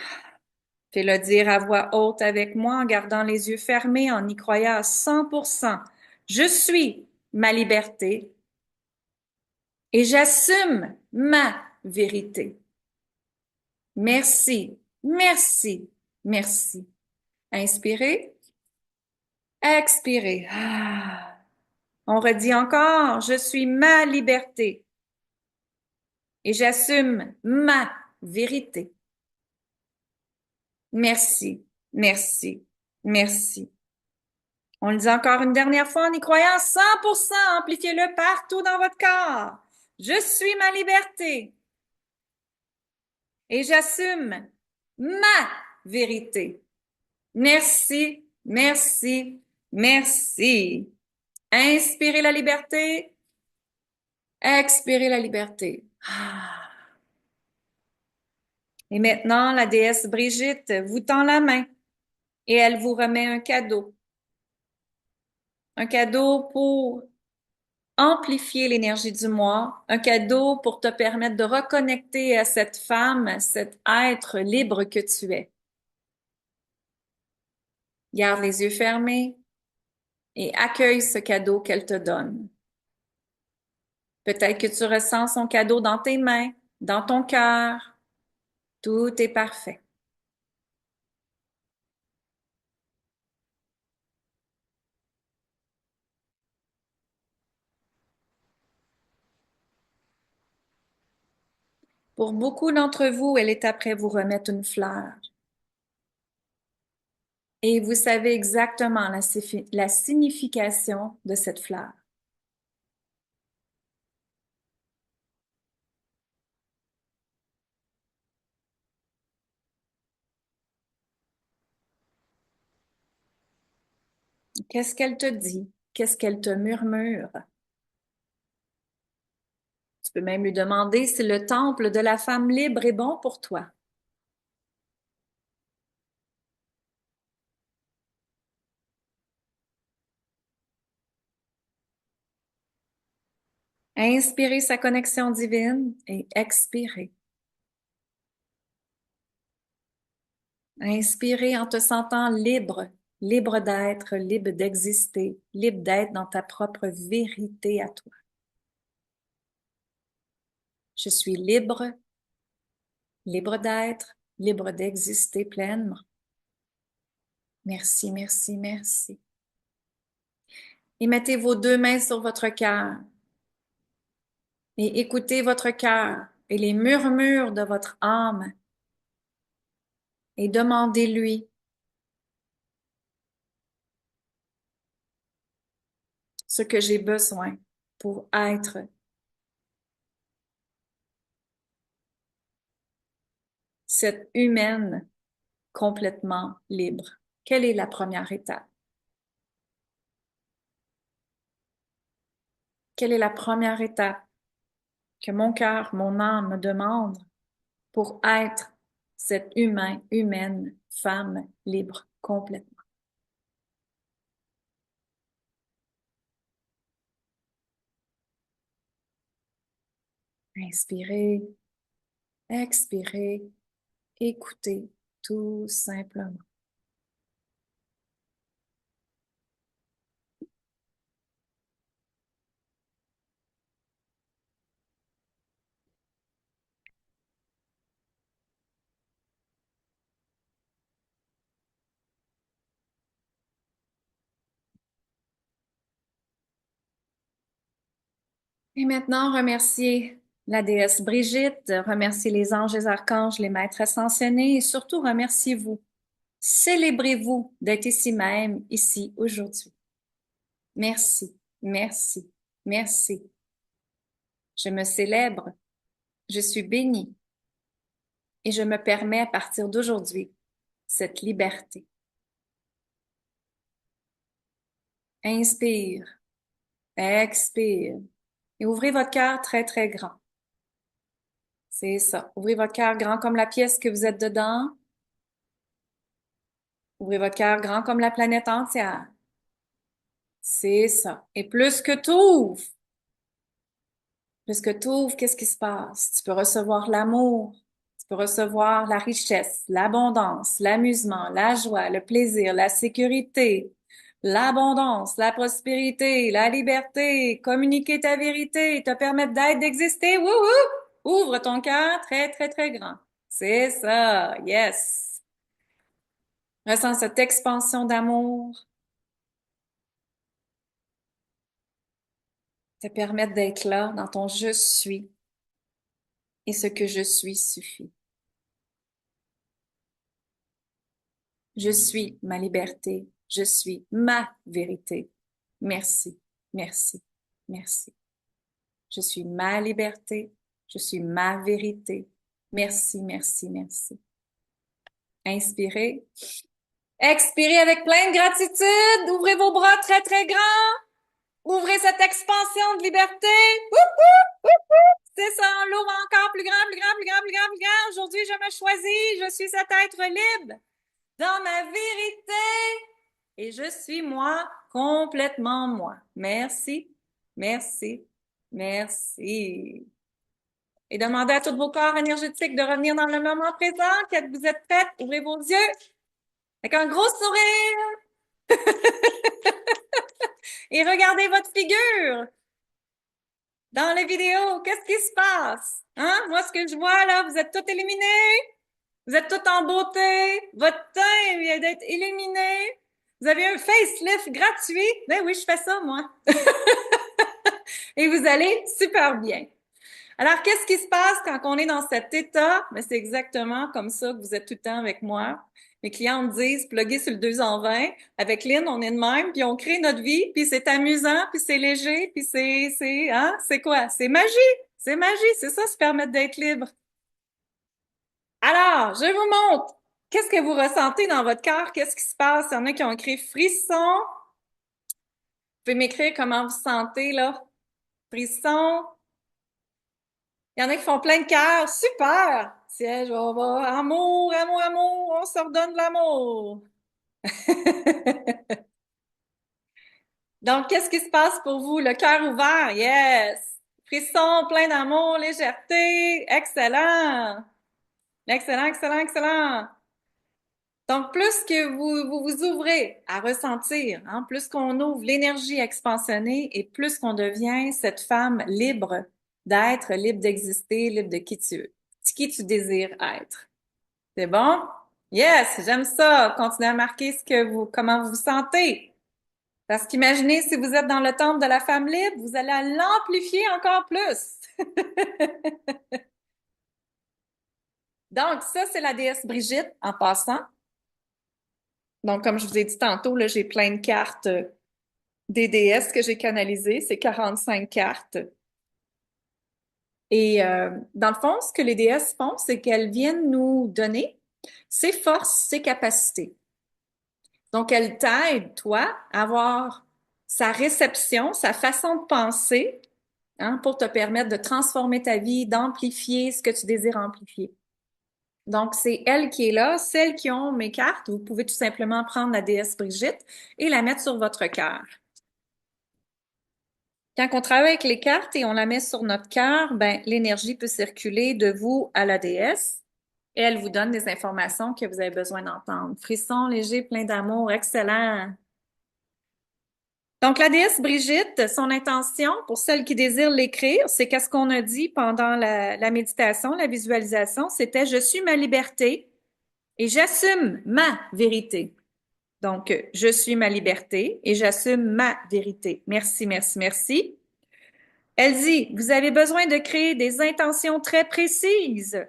Fais-le dire à voix haute avec moi en gardant les yeux fermés, en y croyant à 100%. Je suis ma liberté et j'assume ma vérité. Merci, merci, merci. Inspirez, expirez. Ah. On redit encore, je suis ma liberté et j'assume ma vérité. Merci, merci, merci. On le dit encore une dernière fois en y croyant 100%, amplifiez-le partout dans votre corps. Je suis ma liberté et j'assume ma vérité. Merci, merci, merci. Inspirez la liberté, expirez la liberté. Ah. Et maintenant, la déesse Brigitte vous tend la main et elle vous remet un cadeau. Un cadeau pour amplifier l'énergie du moi, un cadeau pour te permettre de reconnecter à cette femme, cet être libre que tu es. Garde les yeux fermés et accueille ce cadeau qu'elle te donne. Peut-être que tu ressens son cadeau dans tes mains, dans ton cœur. Tout est parfait. Pour beaucoup d'entre vous, elle est après vous remettre une fleur. Et vous savez exactement la signification de cette fleur. Qu'est-ce qu'elle te dit? Qu'est-ce qu'elle te murmure? Tu peux même lui demander si le temple de la femme libre est bon pour toi. Inspirez sa connexion divine et expirez. Inspirez en te sentant libre, libre d'être, libre d'exister, libre d'être dans ta propre vérité à toi. Je suis libre, libre d'être, libre d'exister pleinement. Merci, merci, merci. Et mettez vos deux mains sur votre cœur et écoutez votre cœur et les murmures de votre âme et demandez-lui ce que j'ai besoin pour être cette humaine complètement libre. Quelle est la première étape? Quelle est la première étape que mon cœur, mon âme me demande pour être cette humaine, femme libre complètement? Inspirez, expirez, écoutez tout simplement. Et maintenant, remerciez la déesse Brigitte, remerciez les anges, les archanges, les maîtres ascensionnés et surtout remerciez-vous. Célébrez-vous d'être ici même, ici, aujourd'hui. Merci, merci, merci. Je me célèbre, je suis bénie et je me permets à partir d'aujourd'hui cette liberté. Inspire, expire et ouvrez votre cœur très, très grand. C'est ça. Ouvrez votre cœur grand comme la pièce que vous êtes dedans. Ouvrez votre cœur grand comme la planète entière. C'est ça. Et plus que tu ouvres, qu'est-ce qui se passe? Tu peux recevoir l'amour, peux recevoir la richesse, l'abondance, l'amusement, la joie, le plaisir, la sécurité, l'abondance, la prospérité, la liberté, communiquer ta vérité, te permettre d'être, d'exister. Wouhou! Ouvre ton cœur très, très, très grand. C'est ça. Yes. Ressens cette expansion d'amour. Te permettre d'être là dans ton je suis. Et ce que je suis suffit. Je suis ma liberté. Je suis ma vérité. Merci, merci, merci. Je suis ma liberté. Je suis ma vérité. Merci, merci, merci. Inspirez. Expirez avec plein de gratitude. Ouvrez vos bras très, très grands. Ouvrez cette expansion de liberté. Wouhou! Wouhou! C'est ça, on l'ouvre encore plus grand, plus grand, plus grand, plus grand, plus grand. Aujourd'hui, je me choisis. Je suis cet être libre dans ma vérité. Et je suis moi, complètement moi. Merci, merci, merci. Et demandez à tous vos corps énergétiques de revenir dans le moment présent. Quand vous êtes prêts, ouvrez vos yeux avec un gros sourire et regardez votre figure dans les vidéos. Qu'est-ce qui se passe? Hein? Moi, ce que je vois là, vous êtes tous éliminés. Vous êtes tous en beauté. Votre teint vient d'être illuminé. Vous avez un facelift gratuit. Ben oui, je fais ça, moi. Et vous allez super bien. Alors, qu'est-ce qui se passe quand on est dans cet état? Ben, c'est exactement comme ça que vous êtes tout le temps avec moi. Mes clients me disent, pluguez sur le 2 en 20. Avec Lynn, on est de même, puis on crée notre vie, puis c'est amusant, puis c'est léger, puis c'est quoi? C'est magie! C'est magie, c'est ça, se permettre d'être libre. Alors, je vous montre. Qu'est-ce que vous ressentez dans votre cœur? Qu'est-ce qui se passe? Il y en a qui ont écrit frisson. Vous pouvez m'écrire comment vous sentez, là. Frisson. Il y en a qui font plein de cœurs. Super! Siège, on va. Amour, amour, amour. On se redonne de l'amour. Donc, qu'est-ce qui se passe pour vous? Le cœur ouvert. Yes! Frisson, plein d'amour, légèreté. Excellent! Excellent, excellent, excellent. Donc, plus que vous ouvrez à ressentir, hein, plus qu'on ouvre l'énergie expansionnée et plus qu'on devient cette femme libre d'être, libre d'exister, libre de qui tu désires être. C'est bon? Yes, j'aime ça. Continuez à marquer comment vous vous sentez. Parce qu'imaginez si vous êtes dans le temple de la femme libre, vous allez l'amplifier encore plus. Donc, ça, c'est la déesse Brigitte en passant. Donc, comme je vous ai dit tantôt, là, j'ai plein de cartes des déesses que j'ai canalisées. C'est 45 cartes. Et dans le fond, ce que les déesses font, c'est qu'elles viennent nous donner ses forces, ses capacités. Donc, elles t'aident, toi, à avoir sa réception, sa façon de penser, hein, pour te permettre de transformer ta vie, d'amplifier ce que tu désires amplifier. Donc, c'est elle qui est là. Celles qui ont mes cartes, vous pouvez tout simplement prendre la déesse Brigitte et la mettre sur votre cœur. Quand on travaille avec les cartes et on la met sur notre cœur, ben, l'énergie peut circuler de vous à la déesse et elle vous donne des informations que vous avez besoin d'entendre. Frisson léger, plein d'amour, excellent. Donc, la déesse Brigitte, son intention, pour celles qui désirent l'écrire, c'est qu'est-ce qu'on a dit pendant la méditation, la visualisation, c'était « Je suis ma liberté et j'assume ma vérité ». Donc, je suis ma liberté et j'assume ma vérité. Merci, merci, merci. Elle dit, vous avez besoin de créer des intentions très précises,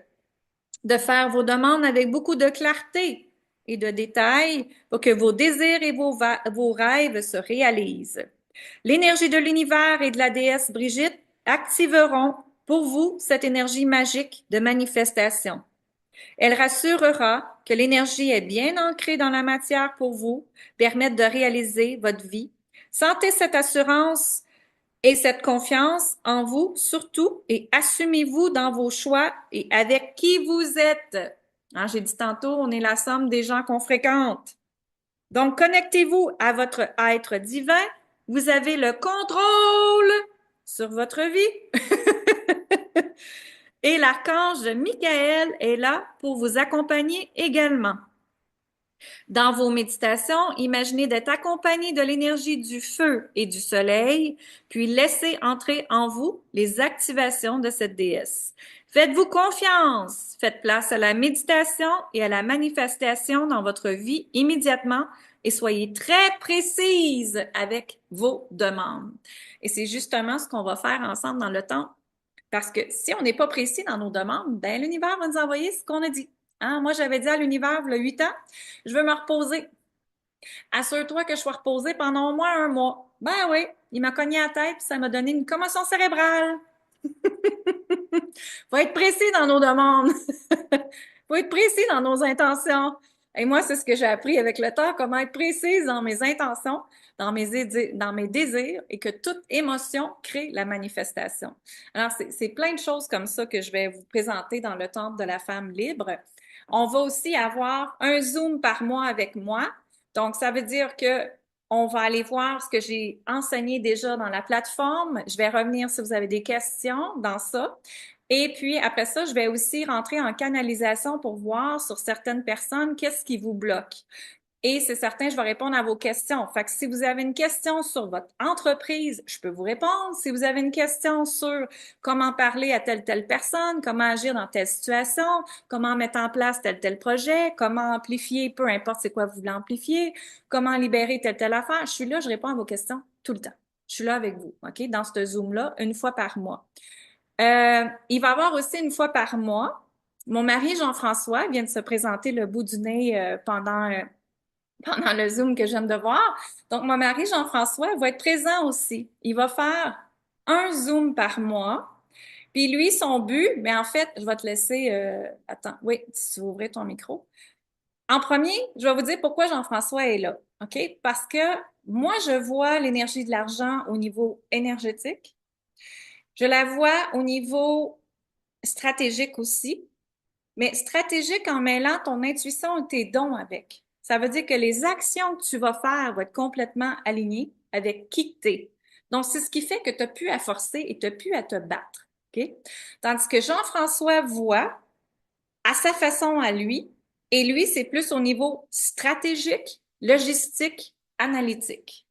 de faire vos demandes avec beaucoup de clarté et de détails pour que vos désirs et vos rêves se réalisent. L'énergie de l'univers et de la déesse Brigitte activeront pour vous cette énergie magique de manifestation. Elle rassurera que l'énergie est bien ancrée dans la matière pour vous, permettre de réaliser votre vie. Sentez cette assurance et cette confiance en vous surtout et assumez-vous dans vos choix et avec qui vous êtes. Hein, j'ai dit tantôt, on est la somme des gens qu'on fréquente. Donc, connectez-vous à votre être divin. Vous avez le contrôle sur votre vie. Et l'archange Michael est là pour vous accompagner également. Dans vos méditations, imaginez d'être accompagné de l'énergie du feu et du soleil, puis laissez entrer en vous les activations de cette déesse. Faites-vous confiance, faites place à la méditation et à la manifestation dans votre vie immédiatement et soyez très précise avec vos demandes. Et c'est justement ce qu'on va faire ensemble dans le temps. Parce que si on n'est pas précis dans nos demandes, ben l'univers va nous envoyer ce qu'on a dit. Hein? Moi, j'avais dit à l'univers, il y a 8 ans, je veux me reposer. Assure-toi que je sois reposée pendant au moins un mois. Ben oui, il m'a cogné à la tête, puis ça m'a donné une commotion cérébrale. Faut être précis dans nos demandes. Faut être précis dans nos intentions. Et moi, c'est ce que j'ai appris avec le temps, comment être précise dans mes intentions, dans mes désirs, et que toute émotion crée la manifestation. Alors, c'est plein de choses comme ça que je vais vous présenter dans le Temple de la femme libre. On va aussi avoir un Zoom par mois avec moi. Donc, ça veut dire que on va aller voir ce que j'ai enseigné déjà dans la plateforme. Je vais revenir si vous avez des questions dans ça. Et puis, après ça, je vais aussi rentrer en canalisation pour voir sur certaines personnes qu'est-ce qui vous bloque. Et c'est certain, je vais répondre à vos questions. Fait que si vous avez une question sur votre entreprise, je peux vous répondre. Si vous avez une question sur comment parler à telle personne, comment agir dans telle situation, comment mettre en place tel projet, comment amplifier, peu importe c'est quoi vous voulez amplifier, comment libérer telle affaire, je suis là, je réponds à vos questions tout le temps. Je suis là avec vous, OK? Dans ce Zoom-là, une fois par mois. Il va y avoir aussi une fois par mois, mon mari Jean-François vient de se présenter le bout du nez pendant le Zoom que je viens de voir. Donc, mon mari Jean-François va être présent aussi. Il va faire un Zoom par mois. Puis lui, son but, mais en fait, je vais te laisser... attends, oui, si tu veux ouvrir ton micro. En premier, je vais vous dire pourquoi Jean-François est là. OK? Parce que moi, je vois l'énergie de l'argent au niveau énergétique. Je la vois au niveau stratégique aussi, mais stratégique en mêlant ton intuition et tes dons avec. Ça veut dire que les actions que tu vas faire vont être complètement alignées avec qui tu es. Donc, c'est ce qui fait que tu n'as plus à forcer et tu n'as plus à te battre. OK? Tandis que Jean-François voit à sa façon à lui, et lui, c'est plus au niveau stratégique, logistique, analytique.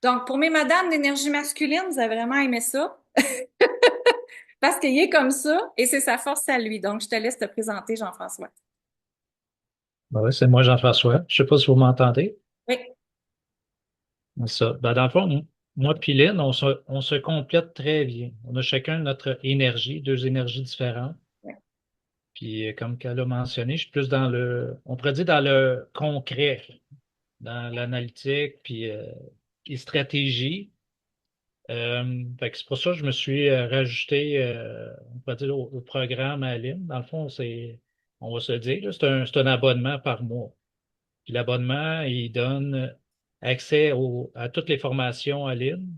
Donc, pour mes madames d'énergie masculine, vous avez vraiment aimé ça? Parce qu'il est comme ça et c'est sa force à lui. Donc, je te laisse te présenter, Jean-François. Ben ouais, c'est moi, Jean-François. Je sais pas si vous m'entendez. Oui. C'est ça. Ben, dans le fond, moi puis Lynn, on se complète très bien. On a chacun notre énergie, deux énergies différentes. Oui. Puis, comme qu'elle a mentionné, je suis plus dans on pourrait dire dans le concret, dans l'analytique, puis les stratégies. Fait que c'est pour ça que je me suis rajouté, on pourrait dire, au programme à Lynn. Dans le fond, on va se le dire, là, c'est un abonnement par mois. Puis l'abonnement, il donne accès à toutes les formations en ligne.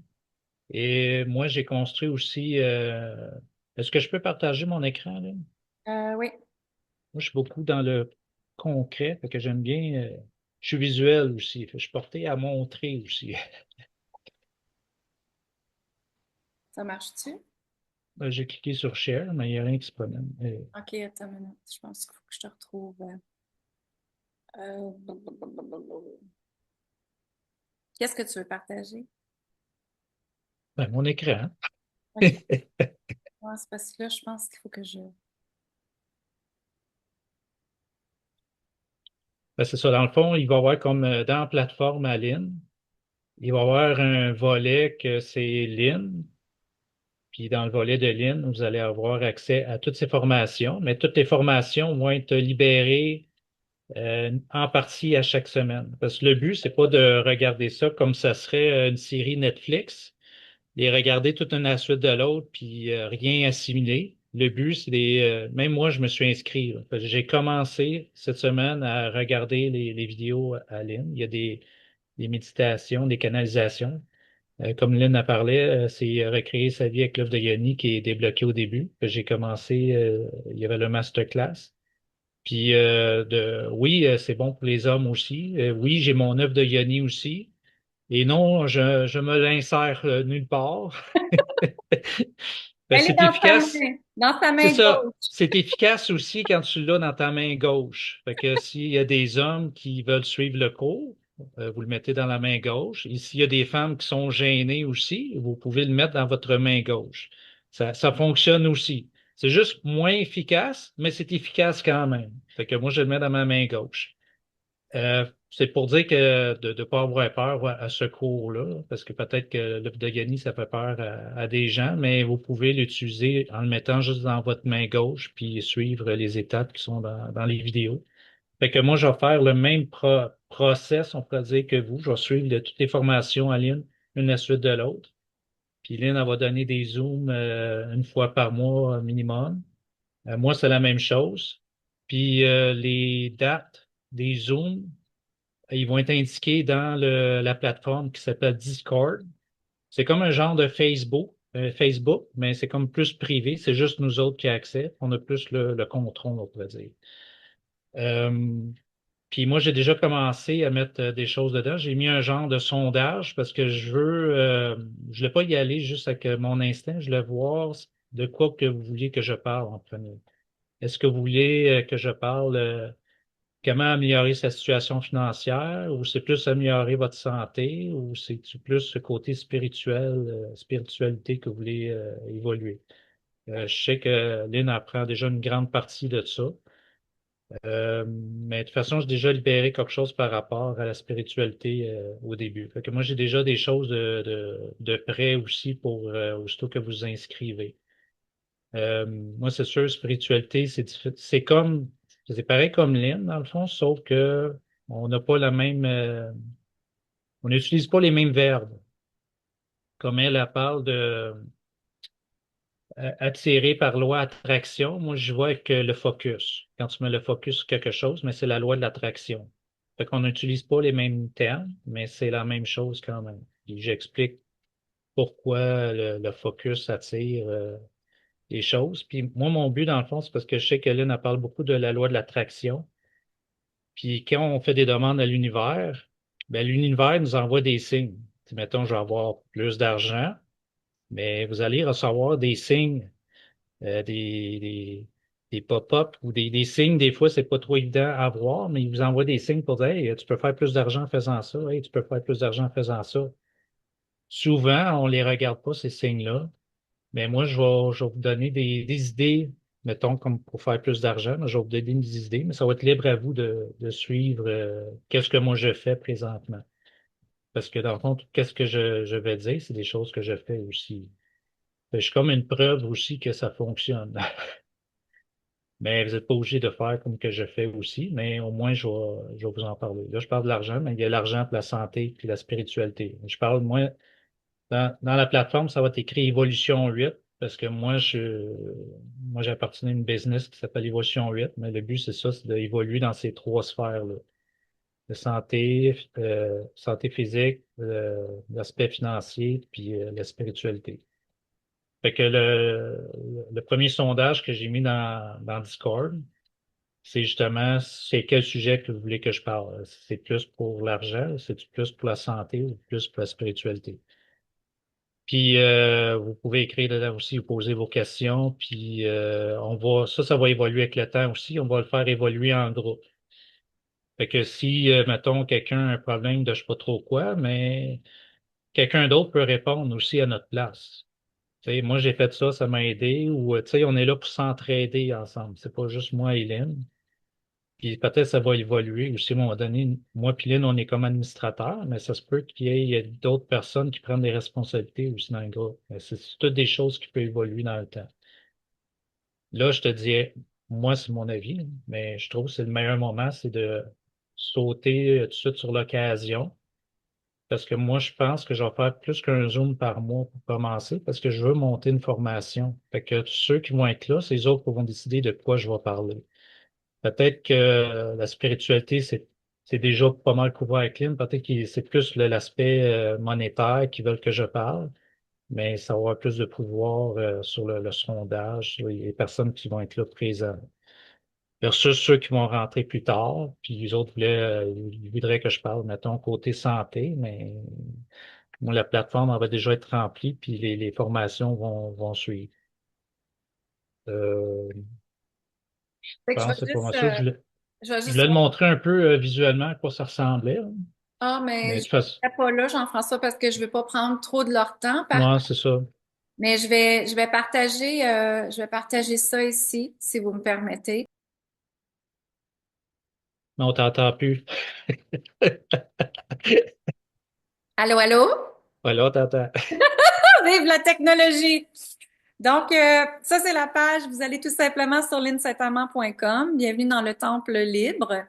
Et moi, j'ai construit aussi. Est-ce que je peux partager mon écran, là? Oui, Moi, je suis beaucoup dans le concret, fait que j'aime bien. Je suis visuel aussi. Fait que je suis porté à montrer aussi. ça marche-tu? J'ai cliqué sur Share, mais il n'y a rien qui se promène. OK, attends une minute. Je pense qu'il faut que je te retrouve. Qu'est-ce que tu veux partager? Ben, mon écran. OK. Ouais, c'est parce que là, je pense qu'il faut que je. Ben, c'est ça. Dans le fond, il va y avoir comme dans la plateforme à Lynn, il va y avoir un volet que c'est Lynn. Puis dans le volet de Lynn, vous allez avoir accès à toutes ces formations, mais toutes les formations vont être libérées en partie à chaque semaine. Parce que le but, c'est pas de regarder ça comme ça serait une série Netflix, les regarder toute une à la suite de l'autre, puis rien assimiler. Le but, c'est même moi, je me suis inscrit, là. Parce que j'ai commencé cette semaine à regarder les vidéos à Lynn. Il y a des méditations, des canalisations. Comme Lynn a parlé, c'est recréer sa vie avec l'œuvre de Yoni qui est débloqué au début. Que J'ai commencé, il y avait le masterclass. Puis oui, c'est bon pour les hommes aussi. Oui, j'ai mon œuvre de Yoni aussi. Et non, je me l'insère nulle part. Ben, Elle est c'est efficace. dans sa C'est main ça. gauche. C'est efficace aussi quand tu l'as dans ta main gauche. Fait que s'il y a des hommes qui veulent suivre le cours, vous le mettez dans la main gauche. Et s'il y a des femmes qui sont gênées aussi, vous pouvez le mettre dans votre main gauche. Ça fonctionne aussi. C'est juste moins efficace, mais c'est efficace quand même. Fait que moi, je le mets dans ma main gauche. C'est pour dire que de ne pas avoir peur ouais, à ce cours-là, parce que peut-être que l'œuf ça fait peur à des gens, mais vous pouvez l'utiliser en le mettant juste dans votre main gauche, puis suivre les étapes qui sont dans les vidéos. Fait que moi, je vais faire le même process, on pourrait dire, que vous. Je vais suivre toutes les formations en ligne, une à la suite de l'autre. Puis Lynn, elle va donner des zooms une fois par mois minimum. Moi, c'est la même chose. Puis les dates des zooms, ils vont être indiqués dans la plateforme qui s'appelle Discord. C'est comme un genre de Facebook, mais c'est comme plus privé. C'est juste nous autres qui accèdent. On a plus le contrôle, on pourrait dire. Euh, Puis moi, j'ai déjà commencé à mettre des choses dedans. J'ai mis un genre de sondage parce que je ne voulais pas y aller juste avec mon instinct. Je voulais voir de quoi que vous vouliez que je parle en premier. Est-ce que vous voulez que je parle comment améliorer sa situation financière, ou c'est plus améliorer votre santé, ou c'est plus ce côté spirituel, spiritualité que vous voulez évoluer? Je sais que Lynn apprend déjà une grande partie de ça, mais de toute façon, j'ai déjà libéré quelque chose par rapport à la spiritualité au début. Fait que moi, j'ai déjà des choses de prêt aussi pour aussitôt que vous vous inscrivez. Moi, c'est sûr, spiritualité, c'est comme, c'est pareil comme Lynn, dans le fond, sauf que on n'a pas la même, on n'utilise pas les mêmes verbes. Comme elle parle de attirer par loi attraction, moi, je vois avec le focus. Quand tu mets le focus sur quelque chose, mais c'est la loi de l'attraction. Fait qu'on n'utilise pas les mêmes termes, mais c'est la même chose quand même. Puis j'explique pourquoi le focus attire. Les choses. Puis moi, mon but, dans le fond, c'est parce que je sais que Lynn, elle parle beaucoup de la loi de l'attraction. Puis quand on fait des demandes à l'univers, ben, l'univers nous envoie des signes. Si, mettons, je vais avoir plus d'argent, mais vous allez recevoir des signes, euh, des, des, des pop-up ou des signes. Des fois, c'est pas trop évident à voir, mais ils vous envoient des signes pour dire, hey, tu peux faire plus d'argent en faisant ça. Hey, tu peux faire plus d'argent en faisant ça. Souvent, on les regarde pas, ces signes-là. Mais moi, je vais vous donner des idées, mettons, comme pour faire plus d'argent. Je vais vous donner des idées, mais ça va être libre à vous de suivre qu'est-ce que moi je fais présentement. Parce que dans le fond, qu'est-ce que je vais dire, c'est des choses que je fais aussi. Je suis comme une preuve aussi que ça fonctionne. Mais vous n'êtes pas obligé de faire comme que je fais aussi, mais au moins, je vais vous en parler. Là, je parle de l'argent, mais il y a l'argent pour la santé puis la spiritualité. Je parle, moi, dans la plateforme, ça va être écrit Évolution 8 parce que moi, j'appartiens à une business qui s'appelle Évolution 8, mais le but, c'est ça, c'est d'évoluer dans ces trois sphères-là. La santé, santé physique, l'aspect financier, puis la spiritualité. Fait que le premier sondage que j'ai mis dans Discord, c'est justement, c'est quel sujet que vous voulez que je parle? C'est plus pour l'argent, c'est plus pour la santé ou plus pour la spiritualité? Puis vous pouvez écrire dedans aussi, vous poser vos questions, puis ça va évoluer avec le temps aussi. On va le faire évoluer en groupe. Fait que si, mettons, quelqu'un a un problème de je sais pas trop quoi, mais quelqu'un d'autre peut répondre aussi à notre place. Tu sais, moi, j'ai fait ça, ça m'a aidé, ou tu sais, on est là pour s'entraider ensemble. C'est pas juste moi et Lynn. Puis peut-être ça va évoluer aussi à un moment donné. Moi puis Lynn, on est comme administrateurs, mais ça se peut qu'il y ait d'autres personnes qui prennent des responsabilités aussi dans le groupe. Mais c'est toutes des choses qui peuvent évoluer dans le temps. Là, je te disais, moi, c'est mon avis, mais je trouve que c'est le meilleur moment, c'est de sauter tout de suite sur l'occasion. Parce que moi, je pense que je vais faire plus qu'un Zoom par mois pour commencer, parce que je veux monter une formation. Fait que ceux qui vont être là, c'est les autres qui vont décider de quoi je vais parler. Peut-être que la spiritualité, c'est déjà pas mal couvert avec Lynn. Peut-être que c'est plus l'aspect monétaire qui veulent que je parle, mais ça va avoir plus de pouvoir sur le sondage, sur les personnes qui vont être là présentes. Versus ceux qui vont rentrer plus tard, puis les autres ils voudraient que je parle, mettons, côté santé, mais moi, la plateforme elle va déjà être remplie, puis les formations vont suivre. Euh, je Fait que je vais pense que c'est pas juste, mal ça. je vais Je juste voulais le montrer un peu visuellement à quoi ça ressemblait, hein. Ah, mais Mais je de toute façon, ne pas là, Jean-François, parce que je ne vais pas prendre trop de leur temps, par moi, contre. c'est ça. Mais je vais partager ça ici, si vous me permettez. Mais on t'entend plus. Allô, allô? Voilà, on t'entend. Vive la technologie! Donc, ça, c'est la page. Vous allez tout simplement sur linsaintamant.com. Bienvenue dans le Temple libre.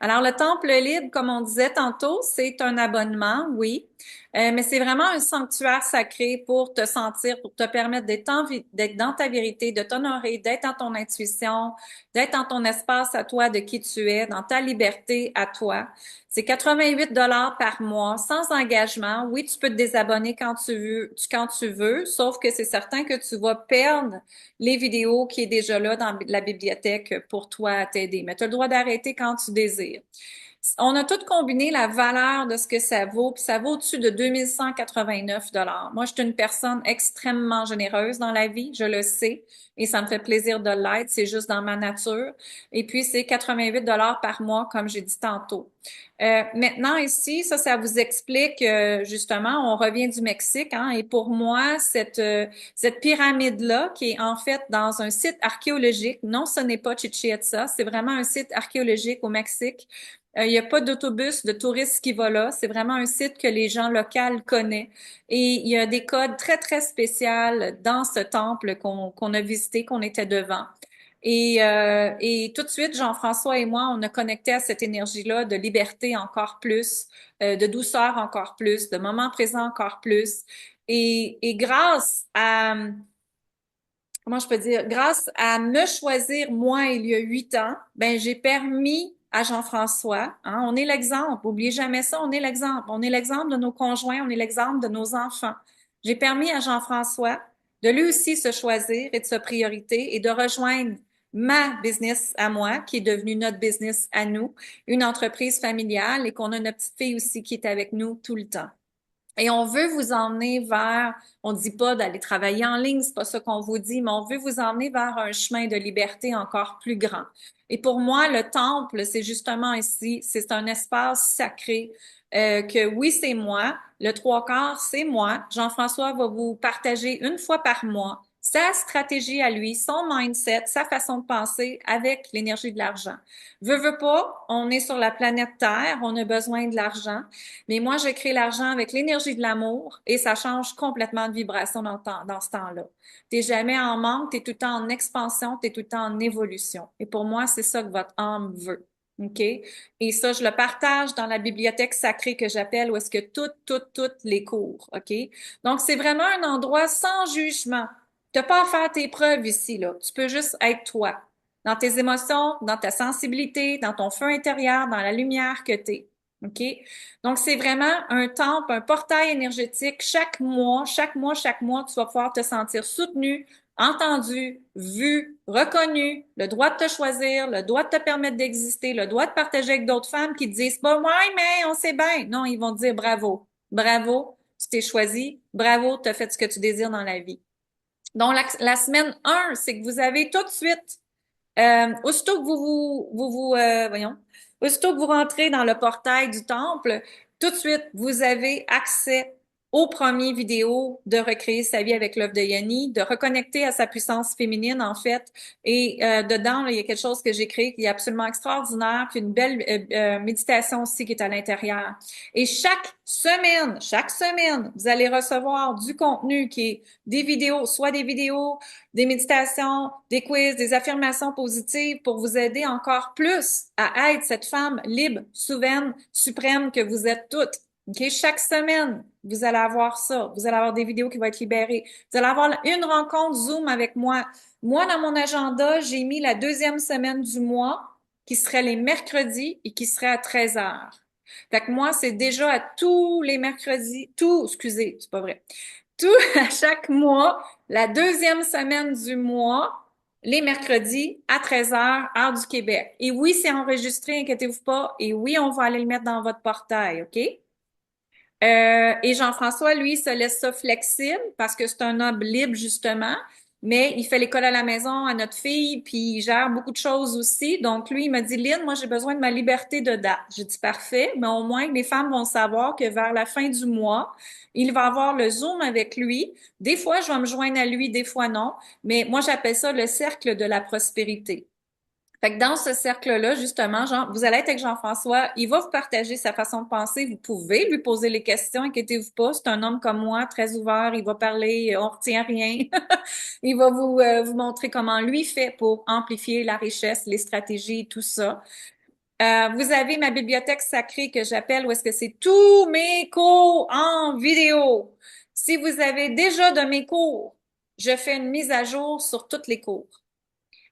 Alors, le Temple libre, comme on disait tantôt, c'est un abonnement, oui. Mais c'est vraiment un sanctuaire sacré pour te sentir, pour te permettre d'être dans ta vérité, de t'honorer, d'être dans ton intuition, d'être dans ton espace à toi, de qui tu es, dans ta liberté à toi. C'est 88 dollars par mois, sans engagement. Oui, tu peux te désabonner quand tu veux, sauf que c'est certain que tu vas perdre les vidéos qui est déjà là dans la bibliothèque pour toi à t'aider. Mais tu as le droit d'arrêter quand tu désires. On a tout combiné la valeur de ce que ça vaut, puis ça vaut au-dessus de 2189 dollars. Moi, je suis une personne extrêmement généreuse dans la vie, je le sais, et ça me fait plaisir de l'être, c'est juste dans ma nature. Et puis, c'est 88 dollars par mois, comme j'ai dit tantôt. Maintenant, ici, ça vous explique, justement, on revient du Mexique, hein, et pour moi, cette pyramide-là, qui est en fait dans un site archéologique, non, ce n'est pas Chichén Itzá, c'est vraiment un site archéologique au Mexique. Il n'y a pas d'autobus de touristes qui va là. C'est vraiment un site que les gens locaux connaissent. Et il y a des codes très, très spéciaux dans ce temple qu'on a visité, qu'on était devant. Et tout de suite, Jean-François et moi, on a connecté à cette énergie-là de liberté encore plus, de douceur encore plus, de moment présent encore plus. Et grâce à, comment je peux dire, grâce à me choisir moi il y a 8 ans, ben j'ai permis à Jean-François, hein, on est l'exemple, oubliez jamais ça, on est l'exemple de nos conjoints, on est l'exemple de nos enfants. J'ai permis à Jean-François de lui aussi se choisir et de se priorité et de rejoindre ma business à moi, qui est devenue notre business à nous, une entreprise familiale et qu'on a notre petite fille aussi qui est avec nous tout le temps. Et on veut vous emmener vers, on dit pas d'aller travailler en ligne, c'est pas ça qu'on vous dit, mais on veut vous emmener vers un chemin de liberté encore plus grand. Et pour moi, le temple, c'est justement ici, c'est un espace sacré que oui, c'est moi, le trois quarts, c'est moi. Jean-François va vous partager une fois par mois sa stratégie à lui, son mindset, sa façon de penser avec l'énergie de l'argent. Veux pas, on est sur la planète Terre, on a besoin de l'argent. Mais moi, je crée l'argent avec l'énergie de l'amour et ça change complètement de vibration dans ce temps-là. T'es jamais en manque, t'es tout le temps en expansion, t'es tout le temps en évolution. Et pour moi, c'est ça que votre âme veut. OK? Et ça, je le partage dans la bibliothèque sacrée que j'appelle où est-ce que toutes les cours. OK? Donc, c'est vraiment un endroit sans jugement. T'as pas à faire tes preuves ici, là. Tu peux juste être toi. Dans tes émotions, dans ta sensibilité, dans ton feu intérieur, dans la lumière que t'es. OK? Donc, c'est vraiment un temple, un portail énergétique. Chaque mois, tu vas pouvoir te sentir soutenu, entendu, vu, reconnu, le droit de te choisir, le droit de te permettre d'exister, le droit de partager avec d'autres femmes qui te disent pas, ouais, mais on sait bien. Non, ils vont te dire bravo. Bravo, tu t'es choisi. Bravo, tu as fait ce que tu désires dans la vie. Donc, la semaine 1, c'est que vous avez tout de suite aussitôt que voyons, aussitôt que vous rentrez dans le portail du temple, tout de suite, vous avez accès aux premières vidéos de recréer sa vie avec l'œuvre de Yanni, de reconnecter à sa puissance féminine, en fait. Et dedans, là, il y a quelque chose que j'ai créé qui est absolument extraordinaire, puis une belle méditation aussi qui est à l'intérieur. Et chaque semaine, vous allez recevoir du contenu qui est des vidéos, soit des vidéos des méditations, des quiz, des affirmations positives pour vous aider encore plus à être cette femme libre, souveraine, suprême que vous êtes toutes. OK? Chaque semaine, vous allez avoir ça. Vous allez avoir des vidéos qui vont être libérées. Vous allez avoir une rencontre Zoom avec moi. Moi, dans mon agenda, j'ai mis la deuxième semaine du mois qui serait les mercredis et qui serait à 13 heures. Fait que moi, c'est déjà à tous les mercredis, excusez, c'est pas vrai. Tout à chaque mois, la deuxième semaine du mois, les mercredis à 13 heures, heure du Québec. Et oui, c'est enregistré, inquiétez-vous pas. Et oui, on va aller le mettre dans votre portail, OK? Et Jean-François, lui, se laisse ça flexible parce que c'est un homme libre, justement. mais il fait l'école à la maison à notre fille, puis il gère beaucoup de choses aussi. Donc, lui, il m'a dit, Lynn, moi, j'ai besoin de ma liberté de date. J'ai dit, parfait, mais au moins, les femmes vont savoir que vers la fin du mois, il va avoir le Zoom avec lui. Des fois, je vais me joindre à lui, des fois non, mais moi, j'appelle ça le cercle de la prospérité. Fait que dans ce cercle-là, justement, Jean, vous allez être avec Jean-François, il va vous partager sa façon de penser, vous pouvez lui poser les questions, inquiétez-vous pas, c'est un homme comme moi, très ouvert, il va parler, on retient rien. Il va vous montrer comment lui fait pour amplifier la richesse, les stratégies, tout ça. Vous avez ma bibliothèque sacrée que j'appelle, où est-ce que c'est tous mes cours en vidéo. Si vous avez déjà de mes cours, je fais une mise à jour sur tous les cours.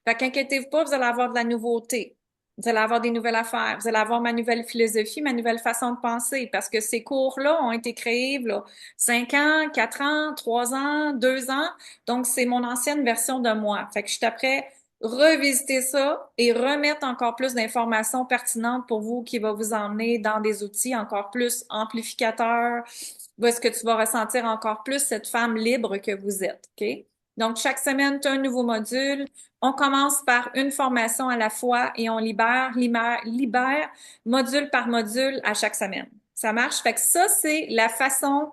Fait qu'inquiétez-vous pas, vous allez avoir de la nouveauté. Vous allez avoir des nouvelles affaires. Vous allez avoir ma nouvelle philosophie, ma nouvelle façon de penser. Parce que ces cours-là ont été créés, là, 5 ans, 4 ans, 3 ans, 2 ans. Donc, c'est mon ancienne version de moi. Fait que je suis après revisiter ça et remettre encore plus d'informations pertinentes pour vous qui va vous emmener dans des outils encore plus amplificateurs, où est-ce que tu vas ressentir encore plus cette femme libre que vous êtes, OK? Donc, chaque semaine, tu as un nouveau module. On commence par une formation à la fois et on libère module par module à chaque semaine. Ça marche? Fait que ça, c'est la façon,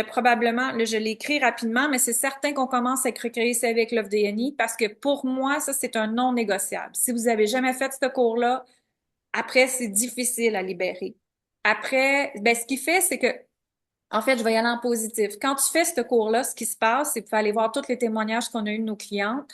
probablement, là, je l'écris rapidement, mais c'est certain qu'on commence à recréer ça avec Love Dayani parce que pour moi, ça, c'est un non négociable. Si vous avez jamais fait ce cours-là, après, c'est difficile à libérer. Après, ben, ce qu'il fait, c'est que en fait, je vais y aller en positif. Quand tu fais ce cours-là, ce qui se passe, c'est que tu vas aller voir tous les témoignages qu'on a eus de nos clientes,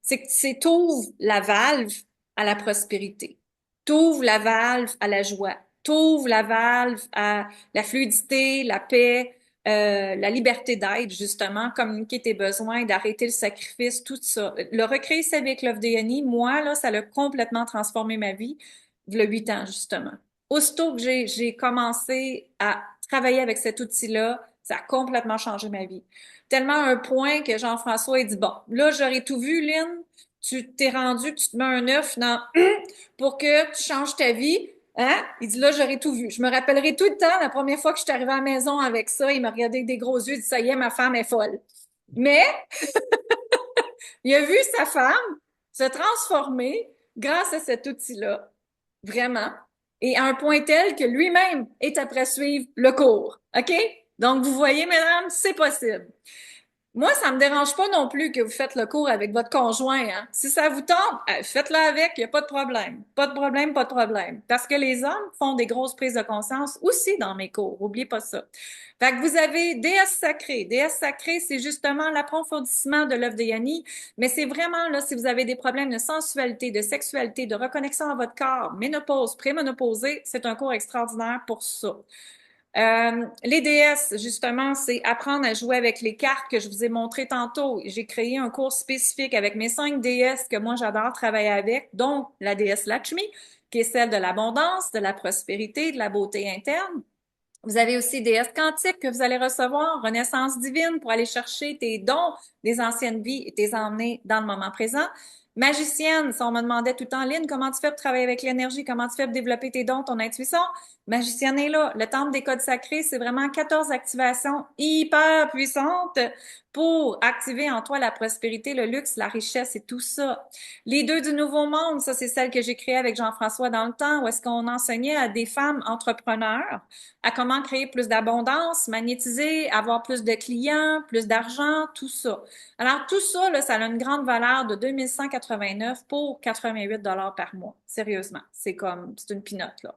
c'est que c'est t'ouvres la valve à la prospérité. T'ouvres la valve à la joie. T'ouvres la valve à la fluidité, la paix, la liberté d'être, justement, communiquer tes besoins, d'arrêter le sacrifice, tout ça. Le recréer ça avec Love Dayani, moi, là, ça a complètement transformé ma vie, il y a 8 ans, justement. Aussitôt que j'ai commencé à travailler avec cet outil-là, ça a complètement changé ma vie. Tellement un point que Jean-François a dit, bon, là, j'aurais tout vu, Lynn. Tu t'es rendu que tu te mets un œuf dans pour que tu changes ta vie. Hein? Il dit, là, j'aurais tout vu. Je me rappellerai tout le temps, la première fois que je suis arrivée à la maison avec ça, il m'a regardé avec des gros yeux, il dit, ça y est, ma femme est folle. Mais il a vu sa femme se transformer grâce à cet outil-là. Vraiment. Et à un point tel que lui-même est après suivre le cours. OK? Donc, vous voyez, mesdames, c'est possible. Moi, ça me dérange pas non plus que vous faites le cours avec votre conjoint, hein. Si ça vous tente, faites-le avec, il n'y a pas de problème. Pas de problème, pas de problème. Parce que les hommes font des grosses prises de conscience aussi dans mes cours. Oubliez pas ça. Fait que vous avez déesse sacrée. Déesse sacrée, c'est justement l'approfondissement de l'œuvre de Yanni. Mais c'est vraiment, là, si vous avez des problèmes de sensualité, de sexualité, de reconnexion à votre corps, ménopause, préménopausée, c'est un cours extraordinaire pour ça. Les déesses, justement, c'est apprendre à jouer avec les cartes que je vous ai montrées tantôt. J'ai créé un cours spécifique avec mes 5 déesses que moi j'adore travailler avec, dont la déesse Lakshmi, qui est celle de l'abondance, de la prospérité, de la beauté interne. Vous avez aussi déesse quantique que vous allez recevoir, renaissance divine pour aller chercher tes dons des anciennes vies et tes emmener dans le moment présent. Magicienne, si on me demandait tout le temps, Lynn, comment tu fais pour travailler avec l'énergie? Comment tu fais pour développer tes dons, ton intuition? Magicienne est là. Le temple des codes sacrés, c'est vraiment 14 activations hyper puissantes pour activer en toi la prospérité, le luxe, la richesse et tout ça. Les deux du Nouveau Monde, ça, c'est celle que j'ai créée avec Jean-François dans le temps, où est-ce qu'on enseignait à des femmes entrepreneurs à comment créer plus d'abondance, magnétiser, avoir plus de clients, plus d'argent, tout ça. Alors, tout ça, là, ça a une grande valeur de 2189 pour 88 par mois. Sérieusement, c'est une pinote, là.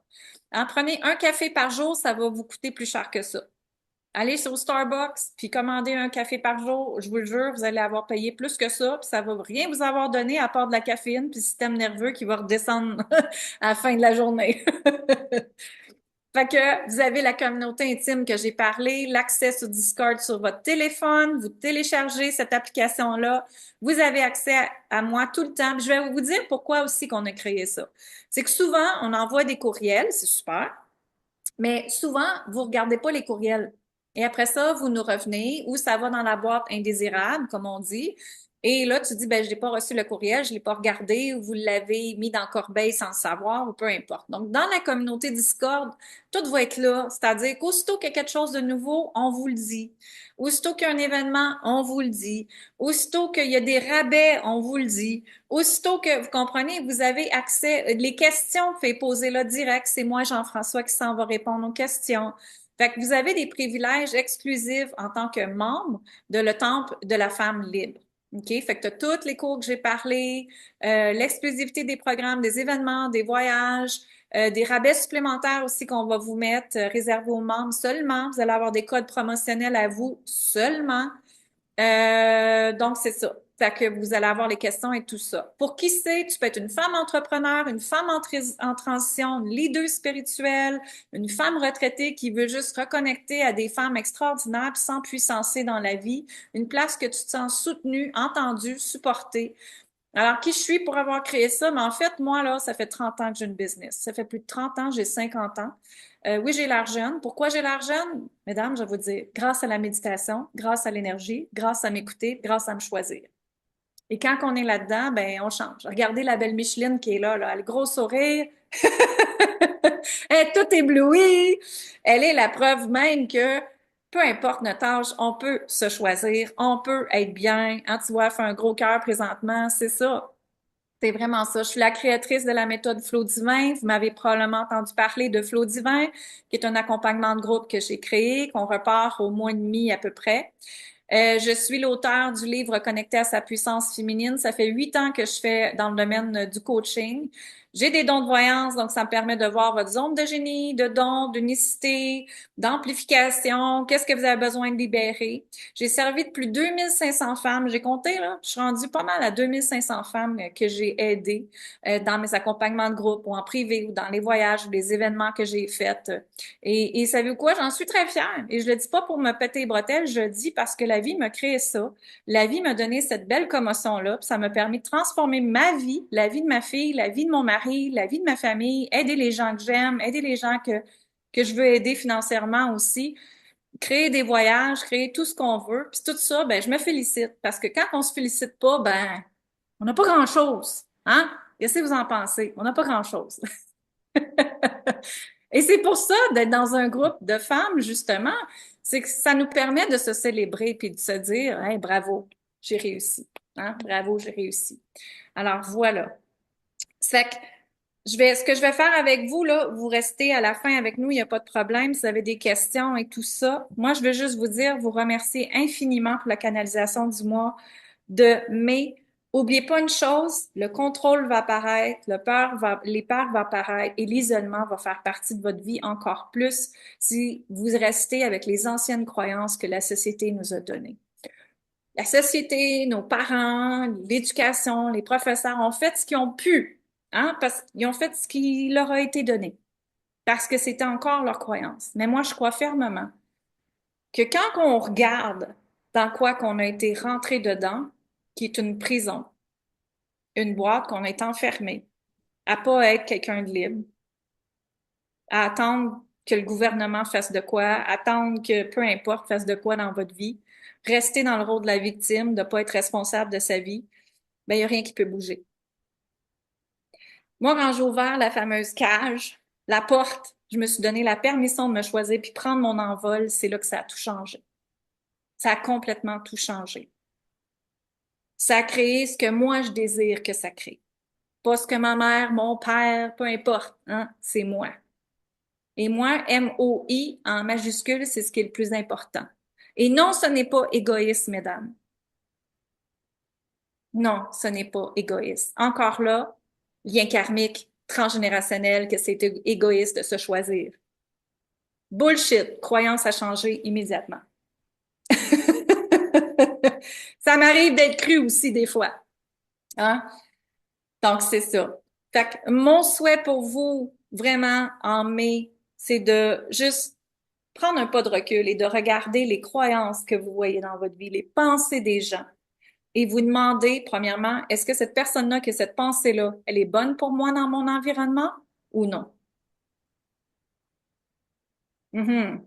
En prenez un café par jour, ça va vous coûter plus cher que ça. Allez sur Starbucks, puis commandez un café par jour, je vous le jure, vous allez avoir payé plus que ça, puis ça va rien vous avoir donné à part de la caféine, puis le système nerveux qui va redescendre à la fin de la journée. Fait que vous avez la communauté intime que j'ai parlé, l'accès sur Discord sur votre téléphone, vous téléchargez cette application-là, vous avez accès à moi tout le temps. Je vais vous dire pourquoi aussi qu'on a créé ça. C'est que souvent, on envoie des courriels, c'est super, mais souvent, vous regardez pas les courriels. Et après ça, vous nous revenez ou ça va dans la boîte indésirable, comme on dit. Et là, tu dis, ben, je n'ai pas reçu le courriel, je l'ai pas regardé, ou vous l'avez mis dans corbeille sans le savoir, ou peu importe. Donc, dans la communauté Discord, tout va être là. C'est-à-dire qu'aussitôt qu'il y a quelque chose de nouveau, on vous le dit. Aussitôt qu'il y a un événement, on vous le dit. Aussitôt qu'il y a des rabais, on vous le dit. Aussitôt que, vous comprenez, vous avez accès, les questions, fait poser là direct. C'est moi, Jean-François, qui s'en va répondre aux questions. Fait que vous avez des privilèges exclusifs en tant que membre de le Temple de la femme libre. OK? Fait que tu as tous les cours que j'ai parlé, l'exclusivité des programmes, des événements, des voyages, des rabais supplémentaires aussi qu'on va vous mettre réservés aux membres seulement. Vous allez avoir des codes promotionnels à vous seulement. Donc, c'est ça. Fait que vous allez avoir les questions et tout ça. Pour qui c'est, tu peux être une femme entrepreneur, une femme en transition, une leader spirituelle, une femme retraitée qui veut juste reconnecter à des femmes extraordinaires puis s'empuissancer dans la vie, une place que tu te sens soutenue, entendue, supportée. Alors, qui je suis pour avoir créé ça? Mais en fait, moi, là, ça fait 30 ans que j'ai une business. Ça fait plus de 30 ans, j'ai 50 ans. Oui, j'ai l'air jeune. Pourquoi j'ai l'air jeune? Mesdames, je vais vous dire, grâce à la méditation, grâce à l'énergie, grâce à m'écouter, grâce à me choisir. Et quand on est là-dedans, ben, on change. Regardez la belle Micheline qui est là, elle a le gros sourire. Elle est toute éblouie. Elle est la preuve même que peu importe notre âge, on peut se choisir, on peut être bien. Hein, tu vois, elle fait un gros cœur présentement, c'est ça. C'est vraiment ça. Je suis la créatrice de la méthode Flow Divin. Vous m'avez probablement entendu parler de Flow Divin, qui est un accompagnement de groupe que j'ai créé, qu'on repart au mois et demi à peu près. Je suis l'auteur du livre Connecté à sa puissance féminine. Ça fait 8 ans que je fais dans le domaine du coaching. J'ai des dons de voyance, donc ça me permet de voir votre zone de génie, de dons, d'unicité, d'amplification. Qu'est-ce que vous avez besoin de libérer? J'ai servi de plus de 2500 femmes. J'ai compté, là. Je suis rendue pas mal à 2500 femmes que j'ai aidées dans mes accompagnements de groupe ou en privé ou dans les voyages ou les événements que j'ai faits. Et savez-vous quoi? J'en suis très fière. Et je le dis pas pour me péter les bretelles, je le dis parce que la vie m'a créé ça. La vie m'a donné cette belle commotion-là, puis ça m'a permis de transformer ma vie, la vie de ma fille, la vie de mon mari, la vie de ma famille, aider les gens que j'aime, aider les gens que je veux aider financièrement aussi, créer des voyages, créer tout ce qu'on veut. Puis tout ça, ben, je me félicite parce que quand on se félicite pas, ben, on n'a pas grand-chose. Hein? Qu'est-ce que vous en pensez? On n'a pas grand-chose. Et c'est pour ça d'être dans un groupe de femmes, justement, c'est que ça nous permet de se célébrer puis de se dire, hey, bravo, j'ai réussi. Hein? Bravo, j'ai réussi. Alors voilà. C'est que ce que je vais faire avec vous, là, vous restez à la fin avec nous, il n'y a pas de problème. Si vous avez des questions et tout ça, moi, je veux juste vous dire, vous remercier infiniment pour la canalisation du mois de mai. Oubliez pas une chose, le contrôle va apparaître, les peurs vont apparaître et l'isolement va faire partie de votre vie encore plus si vous restez avec les anciennes croyances que la société nous a données. La société, nos parents, l'éducation, les professeurs ont fait ce qu'ils ont pu, hein, parce qu'ils ont fait ce qui leur a été donné, parce que c'était encore leur croyance. Mais moi, je crois fermement que quand on regarde dans quoi qu'on a été rentré dedans, qui est une prison, une boîte qu'on est enfermé, à pas être quelqu'un de libre, à attendre que le gouvernement fasse de quoi, attendre que peu importe fasse de quoi dans votre vie, rester dans le rôle de la victime, de pas être responsable de sa vie, ben il y a rien qui peut bouger. Moi, quand j'ai ouvert la fameuse cage, la porte, je me suis donné la permission de me choisir puis prendre mon envol, c'est là que ça a tout changé. Ça a complètement tout changé. Ça a créé ce que moi je désire que ça crée. Pas ce que ma mère, mon père, peu importe, hein, c'est moi. Et moi, M-O-I en majuscule, c'est ce qui est le plus important. Et non, ce n'est pas égoïste, mesdames. Non, ce n'est pas égoïste. Encore là, lien karmique, transgénérationnel, que c'est égoïste de se choisir. Bullshit, croyance à changer immédiatement. Ça m'arrive d'être cru aussi des fois. Hein? Donc, c'est ça. Fait que mon souhait pour vous, vraiment, en mai, c'est de juste prendre un pas de recul et de regarder les croyances que vous voyez dans votre vie, les pensées des gens, et vous demander, premièrement, est-ce que cette personne-là, que cette pensée-là, elle est bonne pour moi dans mon environnement ou non? Mhm.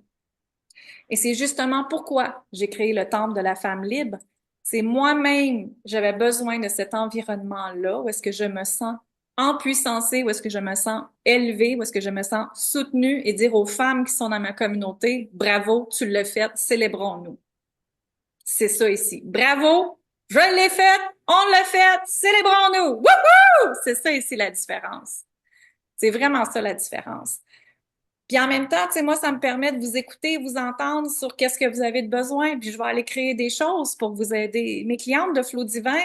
Et c'est justement pourquoi j'ai créé le Temple de la femme libre, C'est moi-même, j'avais besoin de cet environnement-là où est-ce que je me sens empuissancée, où est-ce que je me sens élevée, où est-ce que je me sens soutenue et dire aux femmes qui sont dans ma communauté, bravo, tu l'as fait, célébrons-nous. C'est ça ici. Bravo, je l'ai fait, on l'a fait, célébrons-nous. Wouhou! C'est ça ici la différence. C'est vraiment ça la différence. Puis en même temps, tu sais, moi, ça me permet de vous écouter, vous entendre sur qu'est-ce que vous avez de besoin, puis je vais aller créer des choses pour vous aider. Mes clientes de Flow Divin,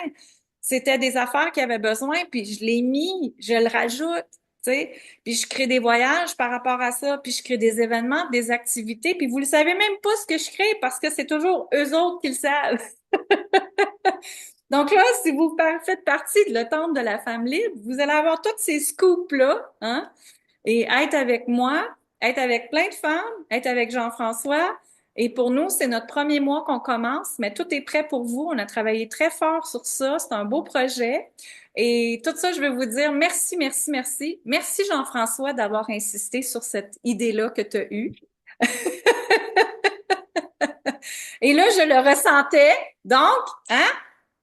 c'était des affaires qui avaient besoin, puis je l'ai mis, je le rajoute, tu sais, puis je crée des voyages par rapport à ça, puis je crée des événements, des activités, puis vous ne savez même pas ce que je crée parce que c'est toujours eux autres qui le savent. Donc là, si vous faites partie de le temple de la femme libre, vous allez avoir tous ces scoops-là, hein, et être avec moi, être avec plein de femmes, être avec Jean-François. Et pour nous, c'est notre premier mois qu'on commence, mais tout est prêt pour vous. On a travaillé très fort sur ça. C'est un beau projet. Et tout ça, je veux vous dire merci, merci, merci. Merci Jean-François d'avoir insisté sur cette idée-là que tu as eue. Et là, je le ressentais. Donc, hein?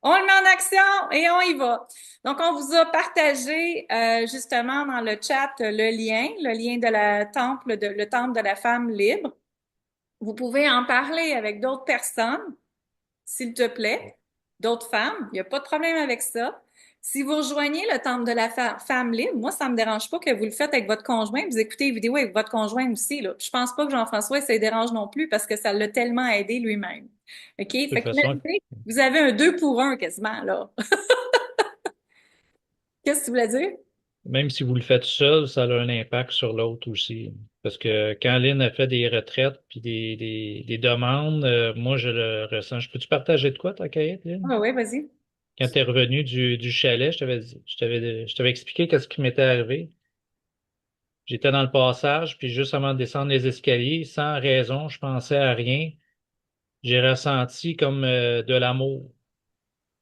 On le met en action et on y va. Donc, on vous a partagé justement dans le chat le lien de le temple de la femme libre. Vous pouvez en parler avec d'autres personnes, s'il te plaît, d'autres femmes. Il n'y a pas de problème avec ça. Si vous rejoignez le temple de la femme libre, moi, ça me dérange pas que vous le faites avec votre conjoint. Vous écoutez les vidéos avec votre conjoint aussi, là. Je pense pas que Jean-François, ça le dérange non plus parce que ça l'a tellement aidé lui-même. OK? De toute Fait façon, qu'imaginez, vous avez un 2 pour 1 quasiment, là. Qu'est-ce que tu voulais dire? même si vous le faites seul, ça a un impact sur l'autre aussi. Parce que quand Lynn a fait des retraites puis des demandes, moi, je le ressens. Je peux-tu partager de quoi, ta Kate, Lynn? Ah oui, vas-y. Quand tu es revenu du chalet, je t'avais expliqué qu'est-ce qui m'était arrivé. J'étais dans le passage, puis juste avant de descendre les escaliers, sans raison, je pensais à rien. J'ai ressenti comme de l'amour.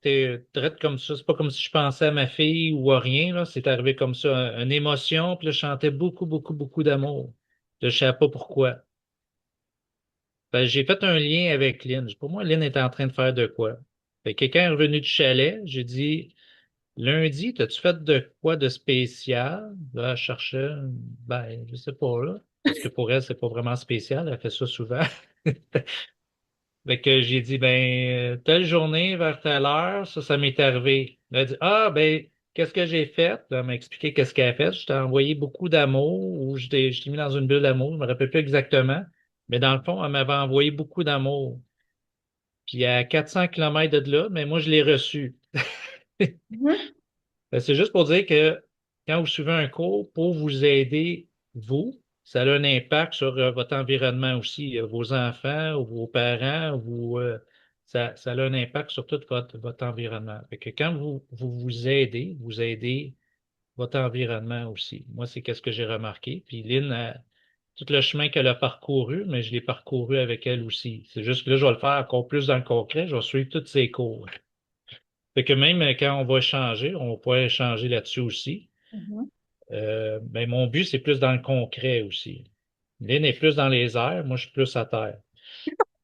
T'es traite comme ça. C'est pas comme si je pensais à ma fille ou à rien, là. C'est arrivé comme ça, une émotion, puis là, je chantais beaucoup, beaucoup, beaucoup d'amour. Là, je savais pas pourquoi. Ben, j'ai fait un lien avec Lynn. Pour moi, Lynn était en train de faire de quoi? Fait que quelqu'un est revenu du chalet, j'ai dit, lundi, t'as-tu fait de quoi de spécial? Là, je cherchais, ben, je sais pas, là. Parce que pour elle, c'est pas vraiment spécial, elle fait ça souvent. Fait que j'ai dit, ben, telle journée, vers telle heure, ça m'est arrivé. Elle a dit, ah, ben, qu'est-ce que j'ai fait? Là, elle m'a expliqué qu'est-ce qu'elle a fait. Je t'ai envoyé beaucoup d'amour ou je t'ai mis dans une bulle d'amour, je me rappelle plus exactement. Mais dans le fond, elle m'avait envoyé beaucoup d'amour. Puis à 400 kilomètres de là, mais moi, je l'ai reçu. Mhm. Ben, c'est juste pour dire que quand vous suivez un cours, pour vous aider, vous, ça a un impact sur votre environnement aussi, vos enfants ou vos parents, ça a un impact sur tout votre environnement. Fait que quand vous aidez votre environnement aussi. Moi, c'est qu'est-ce que j'ai remarqué. Puis Lynn, tout le chemin qu'elle a parcouru, mais je l'ai parcouru avec elle aussi. C'est juste que là, je vais le faire encore plus dans le concret. Je vais suivre tous ses cours. Fait que même quand on va échanger, on pourrait échanger là-dessus aussi. Mhm. Ben, mon but, c'est plus dans le concret aussi. Lynn est plus dans les airs, moi, je suis plus à terre.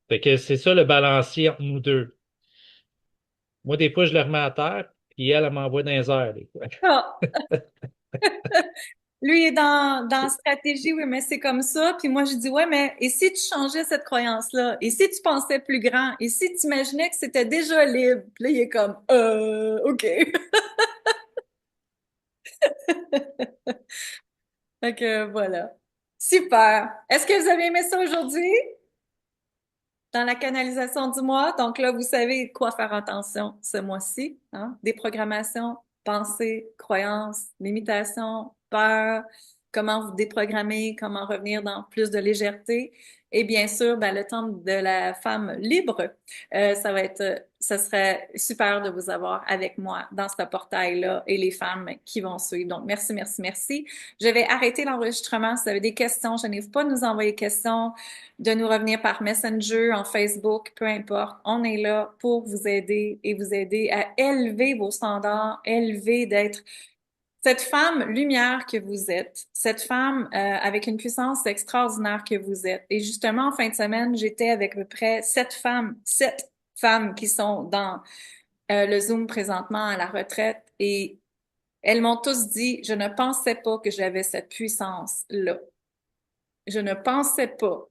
Fait que c'est ça le balancier entre nous deux. Moi, des fois, je le remets à terre, puis elle m'envoie dans les airs, des fois. Ah, lui est dans stratégie, oui, mais c'est comme ça. Puis moi, je dis, ouais, mais et si tu changeais cette croyance-là? Et si tu pensais plus grand? Et si tu imaginais que c'était déjà libre? Puis là, il est comme, OK. Fait que voilà. Super. Est-ce que vous avez aimé ça aujourd'hui? Dans la canalisation du mois. Donc là, vous savez quoi faire attention ce mois-ci, hein? Déprogrammation, pensée, croyance, limitation, peur, comment vous déprogrammer, comment revenir dans plus de légèreté. Et bien sûr, ben, le temps de la femme libre, ça serait super de vous avoir avec moi dans ce portail-là et les femmes qui vont suivre. Donc, merci, merci, merci. Je vais arrêter l'enregistrement. Si vous avez des questions, je n'hésite pas à nous envoyer des questions, de nous revenir par Messenger, en Facebook, peu importe. On est là pour vous aider et vous aider à élever vos standards, élever d'être cette femme lumière que vous êtes, cette femme avec une puissance extraordinaire que vous êtes. Et justement, en fin de semaine, j'étais avec à peu près 7 femmes, 7 femmes qui sont dans le Zoom présentement à la retraite et elles m'ont tous dit, je ne pensais pas que j'avais cette puissance-là. Je ne pensais pas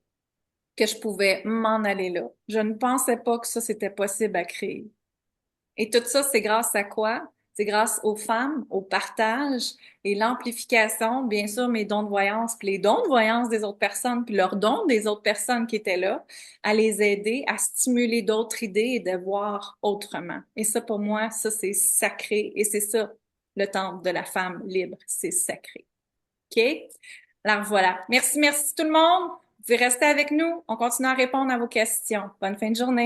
que je pouvais m'en aller là. Je ne pensais pas que ça, c'était possible à créer. Et tout ça, c'est grâce à quoi? C'est grâce aux femmes, au partage et l'amplification, bien sûr, mes dons de voyance, puis les dons de voyance des autres personnes, puis leurs dons des autres personnes qui étaient là, à les aider à stimuler d'autres idées et de voir autrement. Et ça, pour moi, ça, c'est sacré. Et c'est ça, le temple de la femme libre. C'est sacré. OK? Alors voilà. Merci, merci tout le monde. Vous pouvez rester avec nous. On continue à répondre à vos questions. Bonne fin de journée.